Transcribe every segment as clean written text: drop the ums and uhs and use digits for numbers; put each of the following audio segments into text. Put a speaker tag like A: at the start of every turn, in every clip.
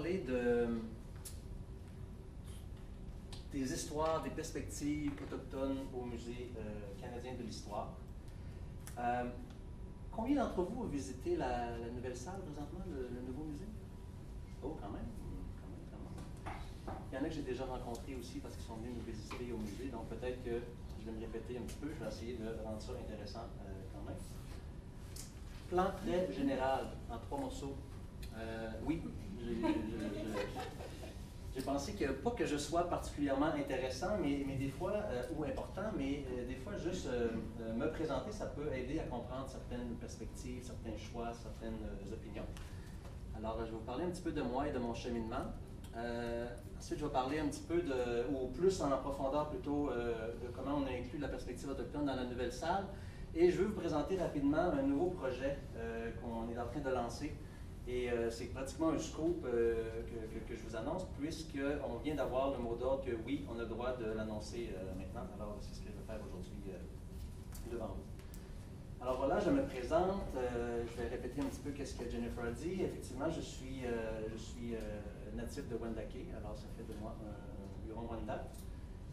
A: parler des histoires, des perspectives autochtones au Musée canadien de l'histoire. Combien d'entre vous ont visité la nouvelle salle présentement, le nouveau musée? Oh, quand même. Il y en a que j'ai déjà rencontrés aussi parce qu'ils sont venus nous visiter au musée, donc peut-être que je vais me répéter un petit peu, je vais essayer de rendre ça intéressant quand même. Plan très général, en 3 morceaux. Oui, j'ai pensé que, pas que je sois particulièrement intéressant, mais des fois, ou important, mais des fois, juste me présenter, ça peut aider à comprendre certaines perspectives, certains choix, certaines opinions. Alors, je vais vous parler un petit peu de moi et de mon cheminement. Ensuite, je vais parler un petit peu ou plus en profondeur plutôt, de comment on a inclus la perspective autochtone dans la nouvelle salle. Et je vais vous présenter rapidement un nouveau projet qu'on est en train de lancer. Et c'est pratiquement un scoop que je vous annonce, puisqu'on vient d'avoir le mot d'ordre que oui, on a le droit de l'annoncer maintenant. Alors, c'est ce que je vais faire aujourd'hui devant vous. Alors voilà, je me présente. Je vais répéter un petit peu ce que Jennifer a dit. Effectivement, je suis natif de Wendake, alors ça fait de moi un Huron-Wendat.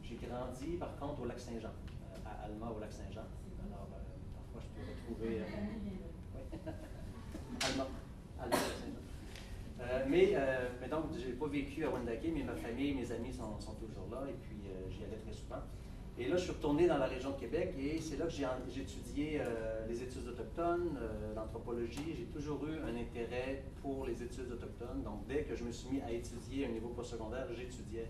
A: J'ai grandi, par contre, au Lac-Saint-Jean, à Alma, au Lac-Saint-Jean. Alors, parfois, je peux retrouver... oui. Alma. Mais donc, je n'ai pas vécu à Wendake, mais ma famille, mes amis sont toujours là, et puis j'y allais très souvent. Et là, je suis retourné dans la région de Québec, et c'est là que j'ai étudié les études autochtones, l'anthropologie. J'ai toujours eu un intérêt pour les études autochtones, donc dès que je me suis mis à étudier à un niveau postsecondaire, j'étudiais,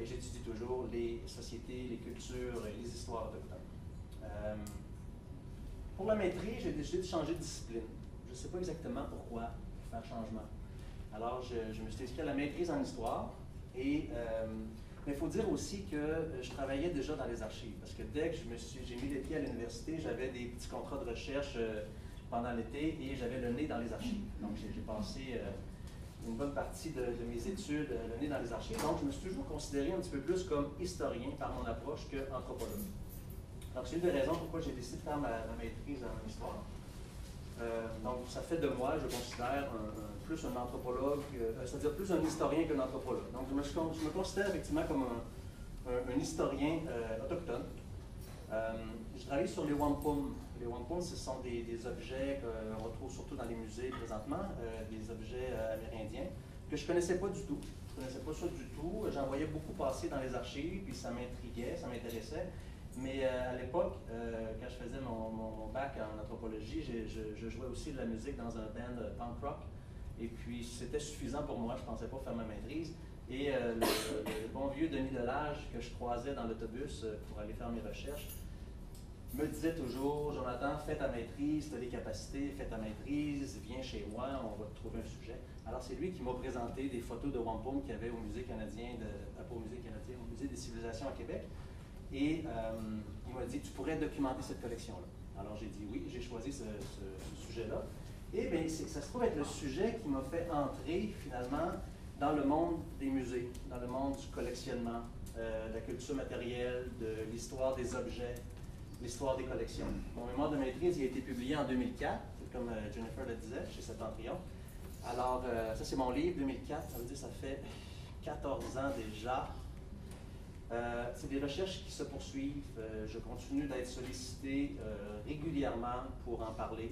A: et j'étudie toujours les sociétés, les cultures, les histoires autochtones. Pour la maîtrise, j'ai décidé de changer de discipline. Je ne sais pas exactement pourquoi faire changement. Alors, je me suis inscrit à la maîtrise en histoire, mais il faut dire aussi que je travaillais déjà dans les archives, parce que dès que j'ai mis les pieds à l'université, j'avais des petits contrats de recherche pendant l'été et j'avais le nez dans les archives. Donc, j'ai passé une bonne partie de mes études le nez dans les archives. Donc, je me suis toujours considéré un petit peu plus comme historien par mon approche qu'anthropologue. Donc, c'est une des raisons pourquoi j'ai décidé de faire ma maîtrise en histoire. Donc, ça fait de moi, je considère plus un anthropologue, c'est-à-dire plus un historien qu'un anthropologue. Donc, je me considère effectivement comme un historien autochtone. Je travaille sur les wampum. Les wampum, ce sont des objets qu'on retrouve surtout dans les musées présentement, des objets amérindiens, que je ne connaissais pas du tout. Je ne connaissais pas ça du tout. J'en voyais beaucoup passer dans les archives, puis ça m'intriguait, ça m'intéressait. Mais à l'époque, quand je faisais mon bac en anthropologie, je jouais aussi de la musique dans un band punk rock. Et puis, c'était suffisant pour moi, je ne pensais pas faire ma maîtrise. Et le bon vieux Denis Delage, que je croisais dans l'autobus pour aller faire mes recherches, me disait toujours, Jonathan, fais ta maîtrise, tu as les capacités, fais ta maîtrise, viens chez moi, on va te trouver un sujet. Alors, c'est lui qui m'a présenté des photos de wampum qu'il y avait au Musée canadien, pas au Musée canadien, au Musée des civilisations à Québec. Et il m'a dit, tu pourrais documenter cette collection-là. Alors j'ai dit oui, j'ai choisi ce sujet-là. Et bien, ça se trouve être le sujet qui m'a fait entrer finalement dans le monde des musées, dans le monde du collectionnement, de la culture matérielle, de l'histoire des objets, l'histoire des collections. Mon mémoire de maîtrise il a été publié en 2004, comme Jennifer le disait, chez Septentrion. Alors, ça c'est mon livre, 2004, ça veut dire que ça fait 14 ans déjà. C'est des recherches qui se poursuivent. Je continue d'être sollicité régulièrement pour en parler,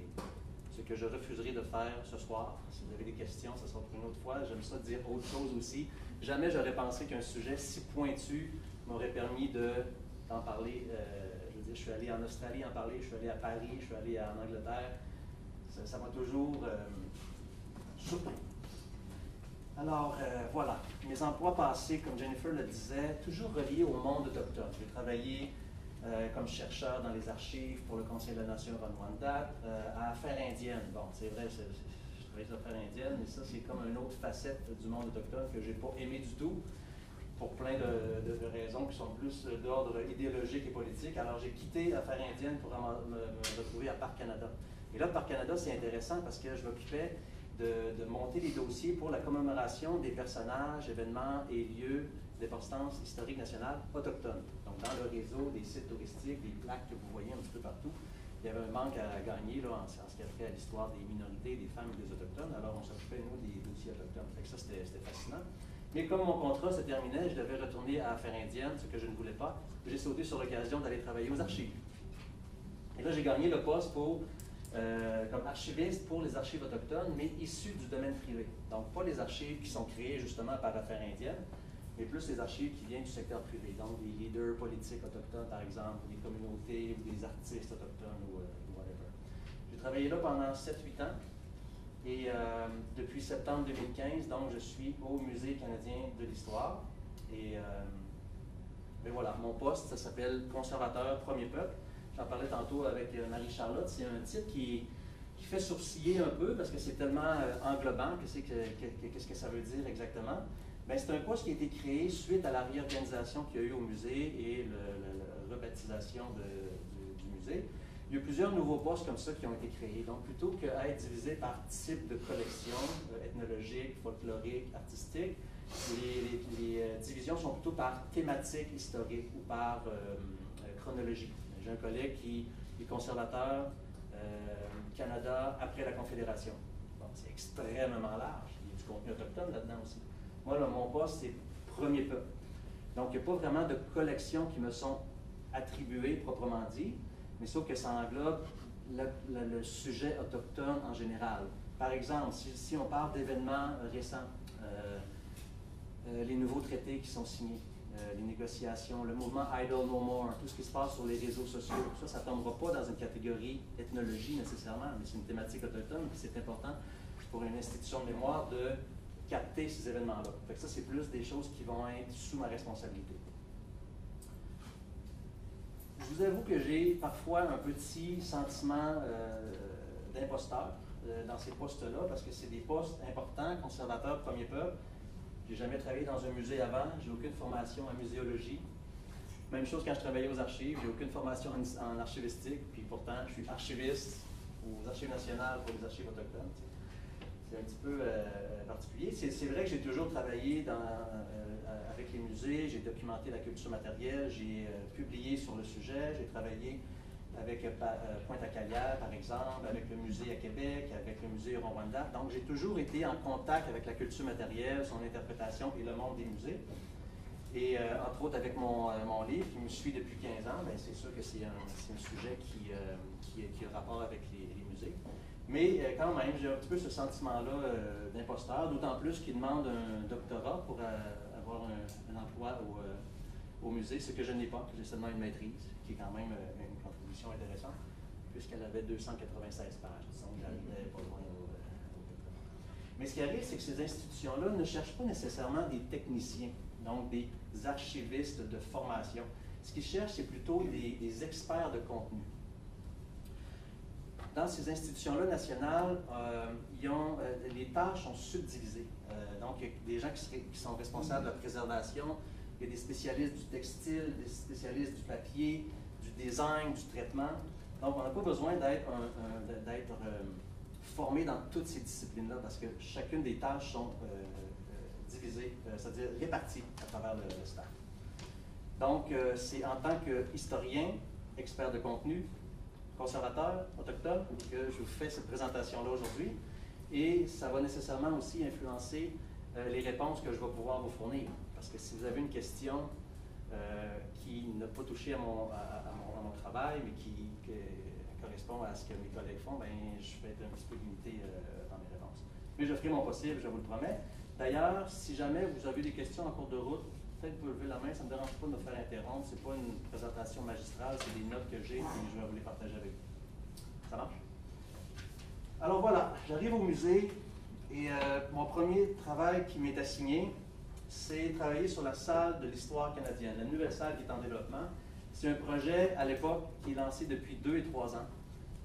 A: ce que je refuserai de faire ce soir. Si vous avez des questions, ce sera pour une autre fois. J'aime ça dire autre chose aussi. Jamais j'aurais pensé qu'un sujet si pointu m'aurait permis d'en parler. Je veux dire, je suis allé en Australie en parler, je suis allé à Paris, je suis allé en Angleterre. Ça m'a toujours surpris. Alors, voilà, mes emplois passés, comme Jennifer le disait, toujours reliés au monde autochtone. J'ai travaillé comme chercheur dans les archives pour le Conseil de la Nation Huron-Wendat, à Affaires indiennes. Bon, c'est vrai, je travaille sur Affaires indiennes, mais ça, c'est comme une autre facette du monde autochtone que je n'ai pas aimé du tout, pour plein de raisons qui sont plus d'ordre idéologique et politique. Alors, j'ai quitté Affaires indiennes pour me retrouver à Parc Canada. Et là, Parc Canada, c'est intéressant parce que je m'occupais de monter les dossiers pour la commémoration des personnages, événements et lieux d'importance historique nationale autochtones. Donc, dans le réseau des sites touristiques, des plaques que vous voyez un petit peu partout, il y avait un manque à gagner là, en ce qui a trait à l'histoire des minorités, des femmes et des Autochtones. Alors, on s'occupait, nous, des dossiers autochtones. Fait que ça, c'était fascinant. Mais comme mon contrat se terminait, je devais retourner à Affaires indiennes, ce que je ne voulais pas. J'ai sauté sur l'occasion d'aller travailler aux archives. Et là, j'ai gagné le poste comme archiviste pour les archives autochtones, mais issus du domaine privé. Donc, pas les archives qui sont créées justement par Affaires indiennes, mais plus les archives qui viennent du secteur privé. Donc, des leaders politiques autochtones, par exemple, des communautés, ou des artistes autochtones, ou whatever. J'ai travaillé là pendant 7-8 ans. Et depuis septembre 2015, donc, je suis au Musée canadien de l'histoire. Et voilà, mon poste, ça s'appelle Conservateur Premier Peuple. J'en parlais tantôt avec Marie-Charlotte. C'est un titre qui fait sourciller un peu parce que c'est tellement englobant. Qu'est-ce que ça veut dire exactement? Bien, c'est un poste qui a été créé suite à la réorganisation qu'il y a eu au musée et la rebaptisation du musée. Il y a plusieurs nouveaux postes comme ça qui ont été créés. Donc, plutôt qu'être divisé par type de collection, ethnologique, folklorique, artistique, les divisions sont plutôt par thématique historique ou par chronologie. J'ai un collègue qui est conservateur Canada après la Confédération. Bon, c'est extrêmement large. Il y a du contenu autochtone là-dedans aussi. Moi, là, mon poste, c'est Premier Peuple. Donc, il n'y a pas vraiment de collections qui me sont attribuées proprement dit, mais sauf que ça englobe le sujet autochtone en général. Par exemple, si on parle d'événements récents, les nouveaux traités qui sont signés, les négociations, le mouvement Idle No More, tout ce qui se passe sur les réseaux sociaux, ça ne tombera pas dans une catégorie ethnologie nécessairement, mais c'est une thématique autochtone, et c'est important pour une institution de mémoire de capter ces événements-là. Fait que ça, c'est plus des choses qui vont être sous ma responsabilité. Je vous avoue que j'ai parfois un petit sentiment d'imposteur dans ces postes-là, parce que c'est des postes importants, conservateur, premier peuple. J'ai jamais travaillé dans un musée avant, j'ai aucune formation en muséologie. Même chose quand je travaillais aux archives, j'ai aucune formation en archivistique, puis pourtant je suis archiviste aux Archives nationales pour les archives autochtones. C'est un petit peu particulier. C'est vrai que j'ai toujours travaillé avec les musées, j'ai documenté la culture matérielle, j'ai publié sur le sujet, j'ai travaillé avec Pointe-à-Calière, par exemple, avec le musée à Québec, avec le musée au Rwanda. Donc, j'ai toujours été en contact avec la culture matérielle, son interprétation et le monde des musées. Et entre autres, avec mon livre qui me suit depuis 15 ans, c'est sûr que c'est un sujet qui a rapport avec les musées. Mais quand même, j'ai un petit peu ce sentiment-là d'imposteur, d'autant plus qu'il demande un doctorat pour avoir un emploi au musée, ce que je n'ai pas, j'ai seulement une maîtrise, qui est quand même une contribution intéressante, puisqu'elle avait 296 pages, donc j'arrivais pas loin au doctorat. Mais ce qui arrive, c'est que ces institutions-là ne cherchent pas nécessairement des techniciens, donc des archivistes de formation. Ce qu'ils cherchent, c'est plutôt des experts de contenu. Dans ces institutions-là nationales, les tâches sont subdivisées. Donc, il y a des gens qui sont responsables de la préservation, il y a des spécialistes du textile, des spécialistes du papier, du design, du traitement. Donc, on n'a pas besoin d'être formé dans toutes ces disciplines-là parce que chacune des tâches sont divisées, c'est-à-dire réparties à travers le staff. Donc, c'est en tant qu'historien, expert de contenu, conservateur autochtone, que je vous fais cette présentation-là aujourd'hui. Et ça va nécessairement aussi influencer les réponses que je vais pouvoir vous fournir. Parce que si vous avez une question qui n'a pas touché à mon travail, mais qui correspond à ce que mes collègues font, bien, je vais être un petit peu limité dans mes réponses. Mais je ferai mon possible, je vous le promets. D'ailleurs, si jamais vous avez des questions en cours de route, peut-être vous levez la main, ça ne me dérange pas de me faire interrompre. Ce n'est pas une présentation magistrale, c'est des notes que j'ai et je vais vous les partager avec vous. Ça marche? Alors voilà, j'arrive au musée et mon premier travail qui m'est assigné, c'est travailler sur la salle de l'histoire canadienne, la nouvelle salle qui est en développement. C'est un projet à l'époque qui est lancé depuis 2 et 3 ans.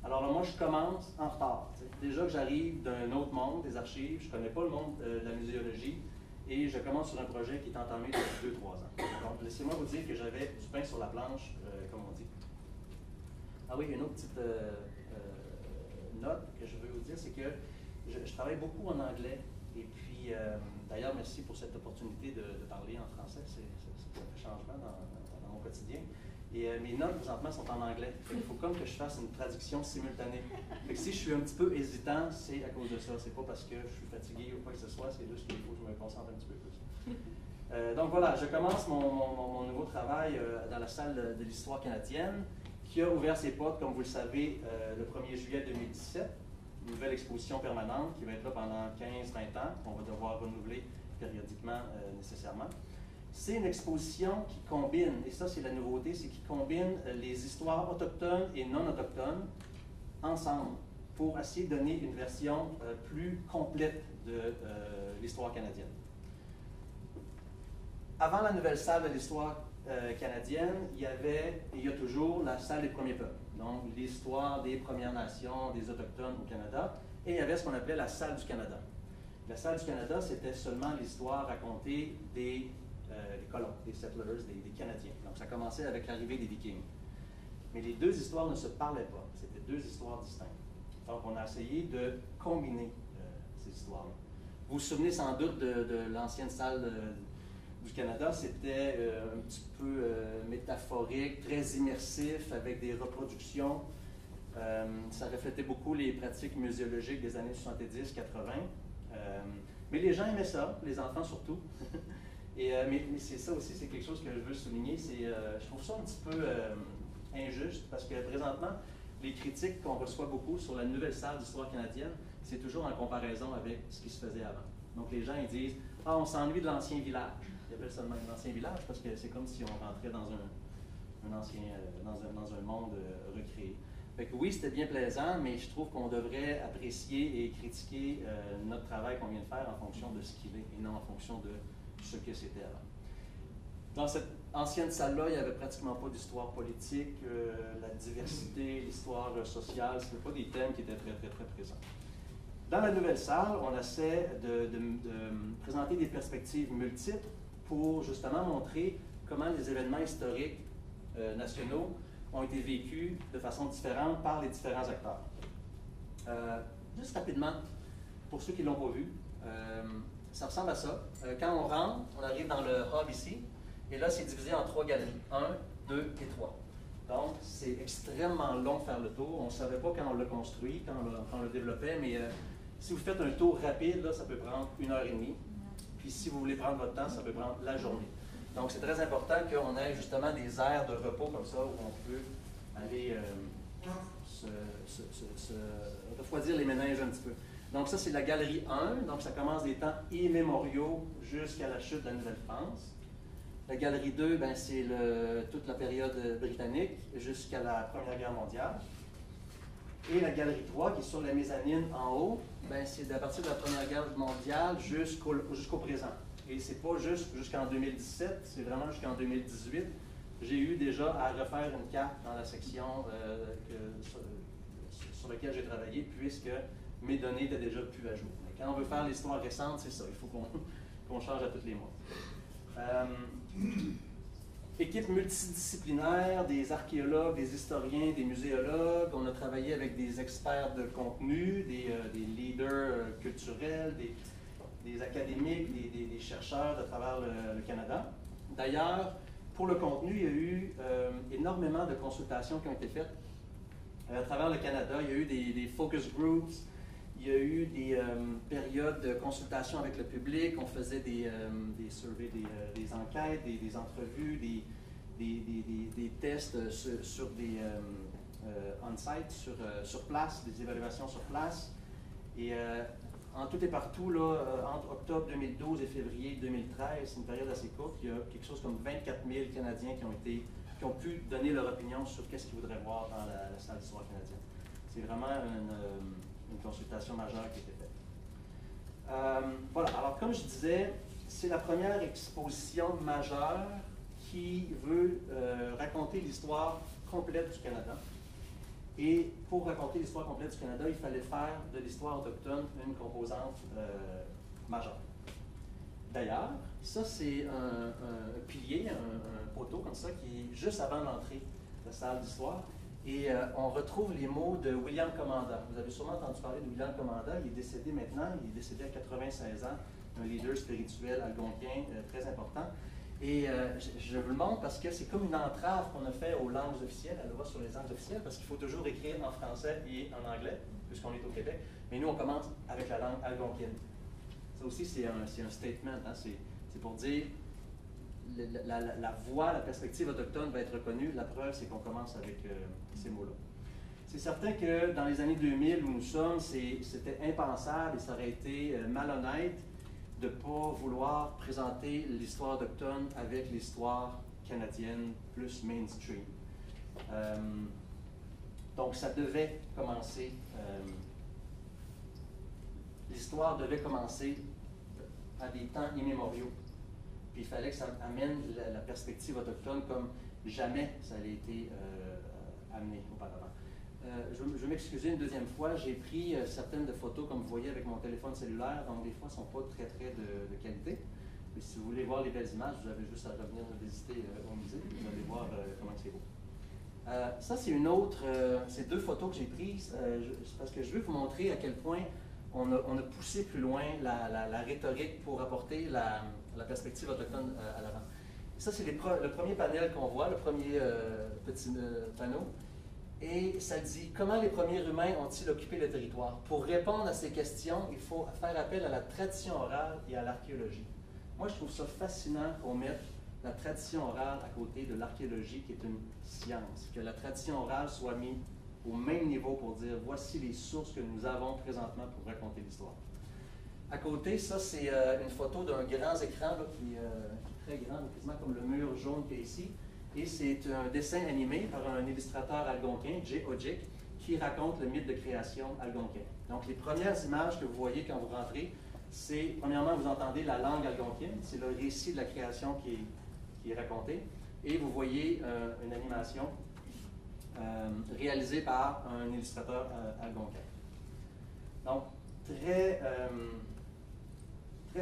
A: Alors là, moi, je commence en retard. Déjà que j'arrive d'un autre monde, des archives, je ne connais pas le monde de la muséologie. Et je commence sur un projet qui est entamé depuis 2-3 ans. Donc, laissez-moi vous dire que j'avais du pain sur la planche, comme on dit. Ah oui, une autre petite note que je veux vous dire, c'est que je travaille beaucoup en anglais. Et puis, d'ailleurs, merci pour cette opportunité de parler en français. Ça fait changement dans mon quotidien. Et mes notes, présentement, sont en anglais. Il faut comme que je fasse une traduction simultanée. Fait que si je suis un petit peu hésitant, c'est à cause de ça. C'est pas parce que je suis fatigué ou quoi que ce soit, c'est juste qu'il faut que je me concentre un petit peu plus. Donc voilà, je commence mon nouveau travail dans la salle de l'histoire canadienne, qui a ouvert ses portes, comme vous le savez, le 1er juillet 2017. Une nouvelle exposition permanente qui va être là pendant 15-20 ans, qu'on va devoir renouveler périodiquement nécessairement. C'est une exposition qui combine, et ça c'est la nouveauté, c'est qui combine les histoires autochtones et non autochtones ensemble pour essayer de donner une version plus complète de l'histoire canadienne. Avant la nouvelle salle de l'histoire canadienne, il y avait, et il y a toujours, la salle des premiers peuples, donc l'histoire des Premières Nations, des Autochtones au Canada, et il y avait ce qu'on appelait la salle du Canada. La salle du Canada, c'était seulement l'histoire racontée des colons, des settlers, des Canadiens. Donc ça commençait avec l'arrivée des Vikings. Mais les deux histoires ne se parlaient pas, c'était deux histoires distinctes. Donc on a essayé de combiner ces histoires-là. Vous vous souvenez sans doute de l'ancienne salle du Canada, c'était un petit peu métaphorique, très immersif, avec des reproductions. Ça reflétait beaucoup les pratiques muséologiques des années 70-80. Mais les gens aimaient ça, les enfants surtout. Mais c'est ça aussi, c'est quelque chose que je veux souligner. Je trouve ça un petit peu injuste parce que présentement, les critiques qu'on reçoit beaucoup sur la nouvelle salle d'histoire canadienne, c'est toujours en comparaison avec ce qui se faisait avant. Donc les gens ils disent « Ah, on s'ennuie de l'ancien village ». Ils appellent ça même l'ancien village parce que c'est comme si on rentrait dans un monde recréé. Fait que oui, c'était bien plaisant, mais je trouve qu'on devrait apprécier et critiquer notre travail qu'on vient de faire en fonction de ce qu'il est et non en fonction de ce que c'était avant. Dans cette ancienne salle-là, il n'y avait pratiquement pas d'histoire politique, la diversité, l'histoire sociale, ce n'étaient pas des thèmes qui étaient très présents. Dans la nouvelle salle, on essaie de présenter des perspectives multiples pour justement montrer comment les événements historiques nationaux ont été vécus de façon différente par les différents acteurs. Juste rapidement, pour ceux qui ne l'ont pas vu, ça ressemble à ça. Quand on rentre, on arrive dans le hall ici, et là, c'est divisé en 3 galeries. 1, 2 et 3. Donc, c'est extrêmement long de faire le tour. On ne savait pas quand on l'a construit, quand on le développait, mais si vous faites un tour rapide, là, ça peut prendre 1h30. Puis si vous voulez prendre votre temps, ça peut prendre la journée. Donc, c'est très important qu'on ait justement des aires de repos comme ça, où on peut aller se refroidir les méninges un petit peu. Donc ça, c'est la galerie 1, donc ça commence des temps immémoriaux jusqu'à la chute de la Nouvelle-France. La galerie 2, ben, c'est toute la période britannique jusqu'à la Première Guerre mondiale. Et la galerie 3, qui est sur la mezzanine en haut, ben, c'est à partir de la Première Guerre mondiale jusqu'au présent. Et c'est pas juste jusqu'en 2017, c'est vraiment jusqu'en 2018. J'ai eu déjà à refaire une carte dans la section sur laquelle j'ai travaillé, puisque mes données étaient déjà plus à jour. Mais quand on veut faire l'histoire récente, c'est ça, il faut qu'on change à tous les mois. Équipe multidisciplinaire, des archéologues, des historiens, des muséologues. On a travaillé avec des experts de contenu, des leaders culturels, des académiques, des chercheurs de travers le Canada. D'ailleurs, pour le contenu, il y a eu énormément de consultations qui ont été faites à travers le Canada. Il y a eu des focus groups, il y a eu des périodes de consultation avec le public. On faisait des surveys, des enquêtes, des entrevues, des tests sur des on-site, sur place, des évaluations sur place. Et en tout et partout, là, entre octobre 2012 et février 2013, c'est une période assez courte, il y a quelque chose comme 24 000 Canadiens qui ont pu donner leur opinion sur qu'est-ce qu'ils voudraient voir dans la salle d'histoire canadienne. C'est vraiment une consultation majeure qui a été faite. Voilà, alors comme je disais, c'est la première exposition majeure qui veut raconter l'histoire complète du Canada. Et pour raconter l'histoire complète du Canada, il fallait faire de l'histoire autochtone une composante majeure. D'ailleurs, ça c'est un pilier, un poteau comme ça, qui est juste avant l'entrée de la salle d'histoire. Et on retrouve les mots de William Commanda. Vous avez sûrement entendu parler de William Commanda. Il est décédé maintenant, il est décédé à 96 ans, un leader spirituel algonquin très important. Et je vous le montre parce que c'est comme une entrave qu'on a fait aux langues officielles, à la loi sur les langues officielles, parce qu'il faut toujours écrire en français et en anglais, puisqu'on est au Québec. Mais nous, on commence avec la langue algonquine. Ça aussi, c'est un statement. Hein? C'est pour dire la voix, la perspective autochtone va être reconnue. La preuve, c'est qu'on commence avec ces mots-là. C'est certain que dans les années 2000 où nous sommes, c'était impensable et ça aurait été malhonnête de ne pas vouloir présenter l'histoire autochtone avec l'histoire canadienne plus mainstream. Donc, ça devait commencer, l'histoire devait commencer à des temps immémoriaux. Puis il fallait que ça amène la perspective autochtone comme jamais ça a été amené auparavant. Je vais m'excuser une deuxième fois. J'ai pris certaines de photos, comme vous voyez, avec mon téléphone cellulaire, donc des fois, elles ne sont pas très de qualité. Mais si vous voulez voir les belles images, vous avez juste à revenir visiter au musée. Vous allez voir comment c'est beau. Ça, c'est une autre, c'est deux photos que j'ai prises, parce que je veux vous montrer à quel point on a poussé plus loin la rhétorique pour apporter la perspective autochtone à l'avant. Ça, c'est le premier panel qu'on voit, le premier petit panneau. Et ça dit, comment les premiers humains ont-ils occupé le territoire? Pour répondre à ces questions, il faut faire appel à la tradition orale et à l'archéologie. Moi, je trouve ça fascinant qu'on mette la tradition orale à côté de l'archéologie, qui est une science. Que la tradition orale soit mise au même niveau pour dire, voici les sources que nous avons présentement pour raconter l'histoire. À côté, ça, c'est une photo d'un grand écran là, qui est très grand, quasiment comme le mur jaune qu'il y a ici. Et c'est un dessin animé par un illustrateur algonquin, Jay Ojik, qui raconte le mythe de création algonquin. Donc, les premières images que vous voyez quand vous rentrez, c'est, premièrement, vous entendez la langue algonquine, c'est le récit de la création qui est raconté, et vous voyez une animation réalisée par un illustrateur algonquin. Donc, très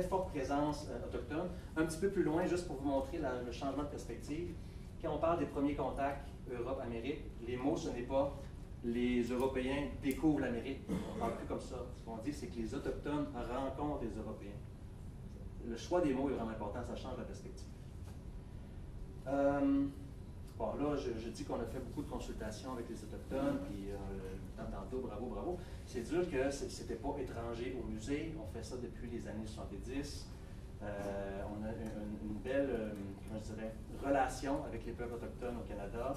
A: forte présence autochtone. Un petit peu plus loin, juste pour vous montrer le changement de perspective, quand on parle des premiers contacts Europe-Amérique, les mots, ce n'est pas les Européens découvrent l'Amérique. On ne parle plus comme ça. Ce qu'on dit, c'est que les Autochtones rencontrent les Européens. Le choix des mots est vraiment important, ça change la perspective. Bon, là, je dis qu'on a fait beaucoup de consultations avec les Autochtones, puis tantôt, bravo, bravo. C'est dur que ce n'était pas étranger au musée. On fait ça depuis les années 70. On a une belle, comment je dirais, relation avec les peuples autochtones au Canada.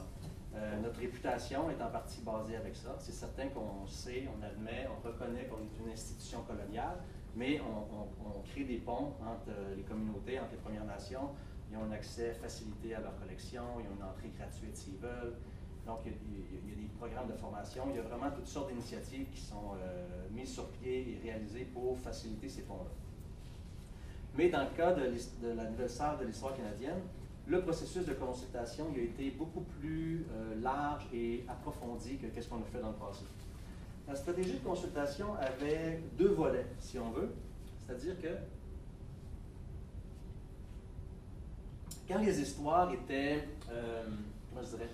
A: Notre réputation est en partie basée avec ça. C'est certain qu'on sait, on admet, on reconnaît qu'on est une institution coloniale, mais on crée des ponts entre les communautés, entre les Premières Nations. Ils ont un accès facilité à leur collection, ils ont une entrée gratuite s'ils veulent. Donc, il y a des programmes de formation. Il y a vraiment toutes sortes d'initiatives qui sont mises sur pied et réalisées pour faciliter ces ponts-là. Mais dans le cas de l'anniversaire de l'histoire canadienne, le processus de consultation il a été beaucoup plus large et approfondi que ce qu'on a fait dans le passé. La stratégie de consultation avait deux volets, si on veut. C'est-à-dire que quand les histoires étaient, comment je dirais,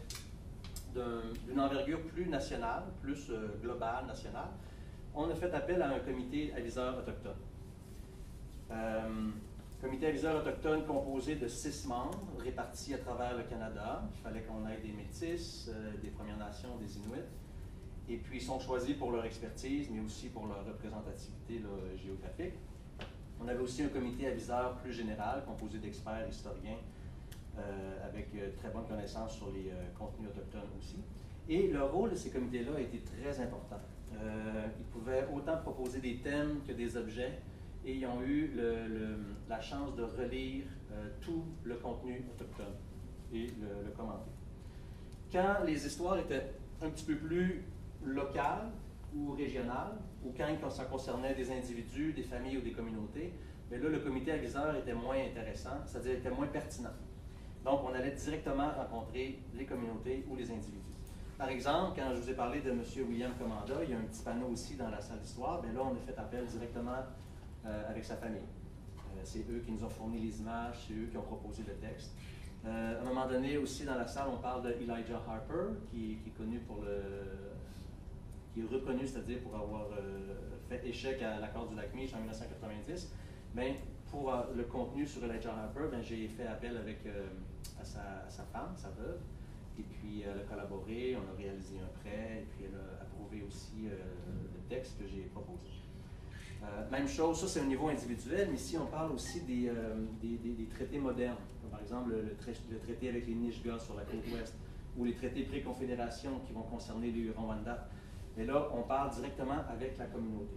A: d'une envergure plus nationale, plus globale, nationale, on a fait appel à un comité aviseur autochtone. Comité aviseur autochtone composé de 6 membres répartis à travers le Canada. Il fallait qu'on ait des Métis, des Premières Nations, des Inuits. Et puis, ils sont choisis pour leur expertise, mais aussi pour leur représentativité là, géographique. On avait aussi un comité aviseur plus général, composé d'experts historiens, avec très bonne connaissance sur les contenus autochtones aussi. Et le rôle de ces comités-là a été très important. Ils pouvaient autant proposer des thèmes que des objets, et ils ont eu la chance de relire tout le contenu autochtone et le commenter. Quand les histoires étaient un petit peu plus locales ou régionales, ou quand ça concernait des individus, des familles ou des communautés, mais là, le comité aviseur était moins intéressant, c'est-à-dire était moins pertinent. Donc, on allait directement rencontrer les communautés ou les individus. Par exemple, quand je vous ai parlé de M. William Commanda, il y a un petit panneau aussi dans la salle d'histoire, bien là, on a fait appel directement avec sa famille. C'est eux qui nous ont fourni les images, c'est eux qui ont proposé le texte. À un moment donné, aussi dans la salle, on parle de Elijah Harper, qui est connu pour qui est reconnu, c'est-à-dire pour avoir fait échec à l'accord du Lac-Meech en 1990. Mais pour le contenu sur Elijah Harper, ben, j'ai fait appel avec, à sa femme, sa veuve, et puis elle a collaboré, on a réalisé un prêt, et puis elle a approuvé aussi le texte que j'ai proposé. Même chose, ça c'est au niveau individuel, mais ici on parle aussi des traités modernes, comme par exemple le traité avec les Nishga sur la côte ouest, ou les traités pré-confédération qui vont concerner le Rwanda. Mais là, on parle directement avec la communauté.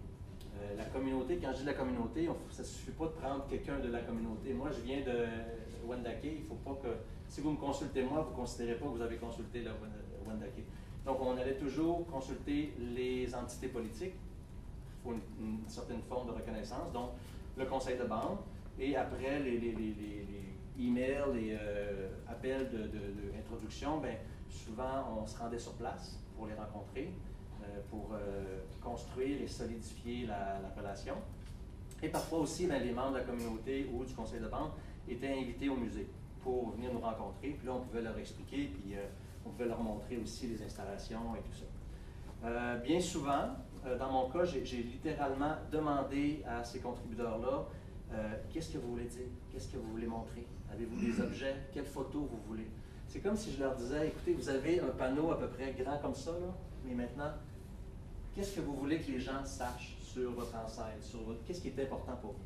A: La communauté, quand je dis la communauté, ça ne suffit pas de prendre quelqu'un de la communauté. Moi, je viens de Wendake, il ne faut pas que, si vous me consultez moi, vous ne considérez pas que vous avez consulté la Wendake. Donc, on allait toujours consulter les entités politiques. Il faut une certaine forme de reconnaissance, donc le conseil de bande, et après les emails, les appels d'introduction, ben, souvent on se rendait sur place pour les rencontrer, pour construire et solidifier la relation. Et parfois aussi, ben, les membres de la communauté ou du conseil de bande étaient invités au musée pour venir nous rencontrer, puis là on pouvait leur expliquer, puis on pouvait leur montrer aussi les installations et tout ça. Bien souvent, dans mon cas, j'ai littéralement demandé à ces contributeurs-là qu'est-ce que vous voulez dire, qu'est-ce que vous voulez montrer, avez-vous des objets, quelles photos vous voulez. C'est comme si je leur disais, écoutez, vous avez un panneau à peu près grand comme ça, là, mais maintenant, qu'est-ce que vous voulez que les gens sachent sur votre ancêtre, qu'est-ce qui est important pour vous?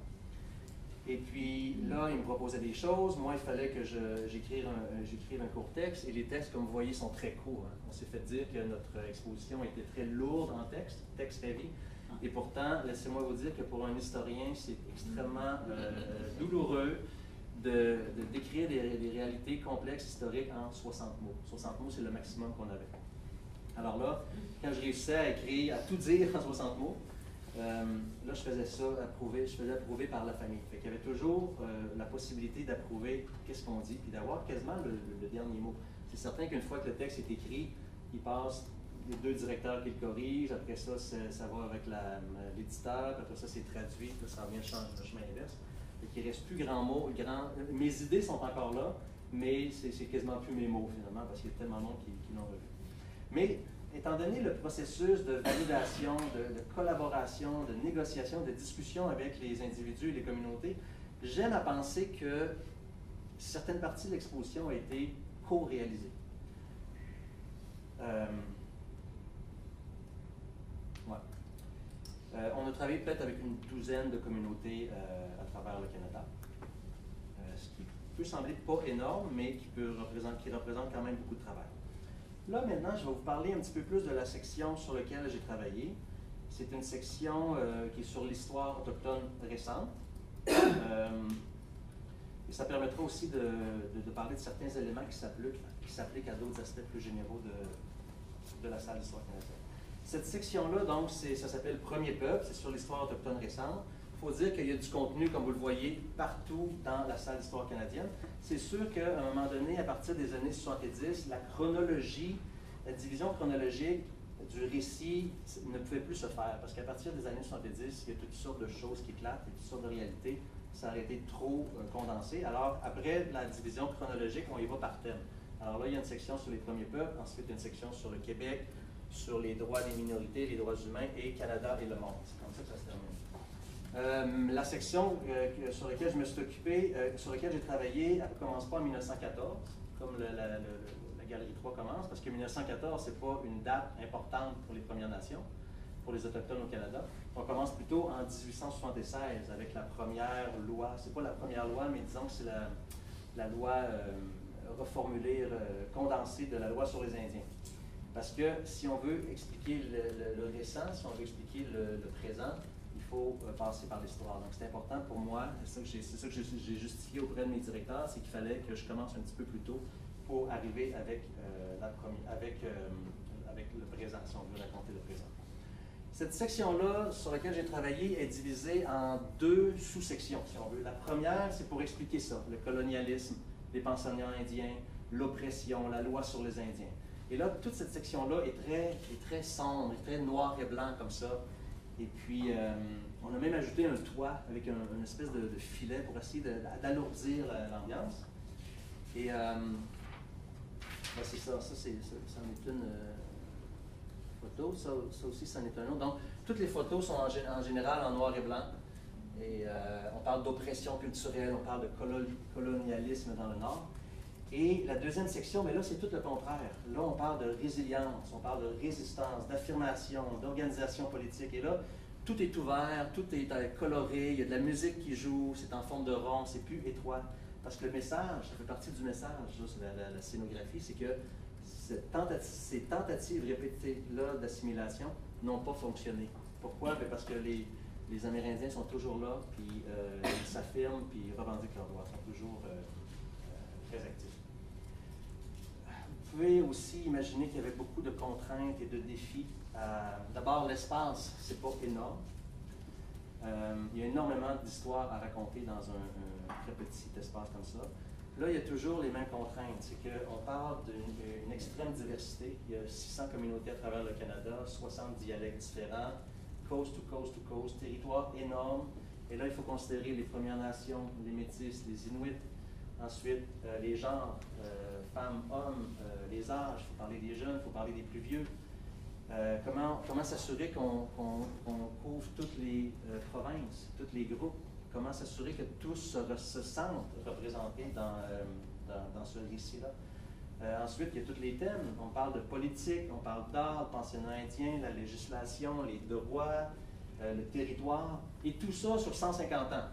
A: Et puis là, ils me proposaient des choses. Moi, il fallait que j'écrive un court texte. Et les textes, comme vous voyez, sont très courts. Hein. On s'est fait dire que notre exposition était très lourde en texte heavy. Et pourtant, laissez-moi vous dire que pour un historien, c'est extrêmement douloureux de décrire des réalités complexes historiques en 60 mots. 60 mots, c'est le maximum qu'on avait. Alors là, quand je réussissais à écrire, à tout dire en 60 mots, là, je faisais approuver par la famille. Fait qu'il y avait toujours la possibilité d'approuver qu'est-ce qu'on dit, puis d'avoir quasiment le dernier mot. C'est certain qu'une fois que le texte est écrit, il passe les deux directeurs qui le corrigent, après ça, ça va avec l'éditeur, après ça, c'est traduit, puis ça revient le chemin inverse. Fait qu'il ne reste plus grand mot. Mes idées sont encore là, mais c'est quasiment plus mes mots, finalement, parce qu'il y a tellement de monde qui l'ont revu. Mais, étant donné le processus de validation, de collaboration, de négociation, de discussion avec les individus et les communautés, j'aime à penser que certaines parties de l'exposition ont été co-réalisées. On a travaillé peut-être avec une douzaine de communautés à travers le Canada, ce qui peut sembler pas énorme, mais qui représente quand même beaucoup de travail. Là, maintenant, je vais vous parler un petit peu plus de la section sur laquelle j'ai travaillé. C'est une section qui est sur l'histoire autochtone récente. Et ça permettra aussi de parler de certains éléments qui s'appliquent à d'autres aspects plus généraux de la salle d'histoire canadienne. Cette section-là, donc, ça s'appelle Premier peuple, c'est sur l'histoire autochtone récente. Il faut dire qu'il y a du contenu, comme vous le voyez, partout dans la salle d'histoire canadienne. C'est sûr qu'à un moment donné, à partir des années 70, la division chronologique du récit ne pouvait plus se faire, parce qu'à partir des années 70, il y a toutes sortes de choses qui éclatent, il y a toutes sortes de réalités. Ça aurait été trop condensé. Alors, après la division chronologique, on y va par thème. Alors là, il y a une section sur les premiers peuples, ensuite une section sur le Québec, sur les droits des minorités, les droits humains, et Canada et le monde. C'est comme ça que ça se termine. La section sur laquelle je me suis occupé, sur laquelle j'ai travaillé, elle ne commence pas en 1914, comme la Galerie 3 commence, parce que 1914, ce n'est pas une date importante pour les Premières Nations, pour les Autochtones au Canada. On commence plutôt en 1876 avec la première loi. Ce n'est pas la première loi, mais disons que c'est la loi reformulée, condensée de la loi sur les Indiens. Parce que si on veut expliquer le récent, si on veut expliquer le présent, il faut passer par l'histoire. Donc c'est important pour moi, c'est ça que j'ai justifié auprès de mes directeurs, c'est qu'il fallait que je commence un petit peu plus tôt pour arriver avec le présent, si on veut raconter le présent. Cette section-là, sur laquelle j'ai travaillé, est divisée en deux sous-sections, si on veut. La première, c'est pour expliquer ça, le colonialisme, les pensionnats indiens, l'oppression, la loi sur les Indiens. Et là, toute cette section-là est très sombre, est très noir et blanc comme ça. Et puis, on a même ajouté un toit avec une espèce de filet pour essayer d'alourdir l'ambiance. Et ben c'est ça, c'en est une photo, ça aussi, c'en est un autre. Donc, toutes les photos sont en général en noir et blanc. Et on parle d'oppression culturelle, on parle de colonialisme dans le Nord. Et la deuxième section, mais là, c'est tout le contraire. Là, on parle de résilience, on parle de résistance, d'affirmation, d'organisation politique. Et là, tout est ouvert, tout est coloré, il y a de la musique qui joue, c'est en forme de rond, c'est plus étroit. Parce que le message, ça fait partie du message, la scénographie, c'est que ces tentatives répétées-là d'assimilation n'ont pas fonctionné. Pourquoi? Bien parce que les Amérindiens sont toujours là, puis ils s'affirment, puis ils revendiquent leurs droits, ils sont toujours très actifs. Vous pouvez aussi imaginer qu'il y avait beaucoup de contraintes et de défis. D'abord, l'espace, c'est pas énorme. Il y a énormément d'histoires à raconter dans un très petit espace comme ça. Là, il y a toujours les mêmes contraintes. C'est qu'on parle d'une extrême diversité. Il y a 600 communautés à travers le Canada, 60 dialectes différents, coast to coast to coast, territoire énorme. Et là, il faut considérer les Premières Nations, les Métis, les Inuits. Ensuite, les genres, femmes, hommes, les âges. Il faut parler des jeunes, il faut parler des plus vieux. Comment s'assurer qu'on couvre toutes les provinces, tous les groupes? Comment s'assurer que tous se sentent représentés dans ce récit-là? Ensuite, il y a tous les thèmes. On parle de politique, on parle d'art, de pensionnat indien, la législation, les droits, le territoire, et tout ça sur 150 ans.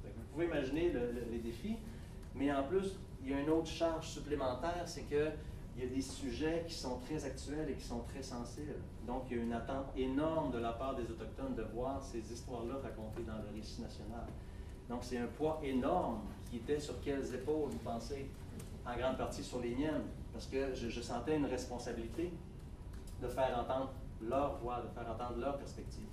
A: Vous pouvez imaginer les défis, mais en plus, il y a une autre charge supplémentaire, c'est qu'il y a des sujets qui sont très actuels et qui sont très sensibles. Donc, il y a une attente énorme de la part des Autochtones de voir ces histoires-là racontées dans le récit national. Donc, c'est un poids énorme qui était sur quelles épaules, vous pensez? En grande partie sur les miennes, parce que je sentais une responsabilité de faire entendre leur voix, de faire entendre leur perspective.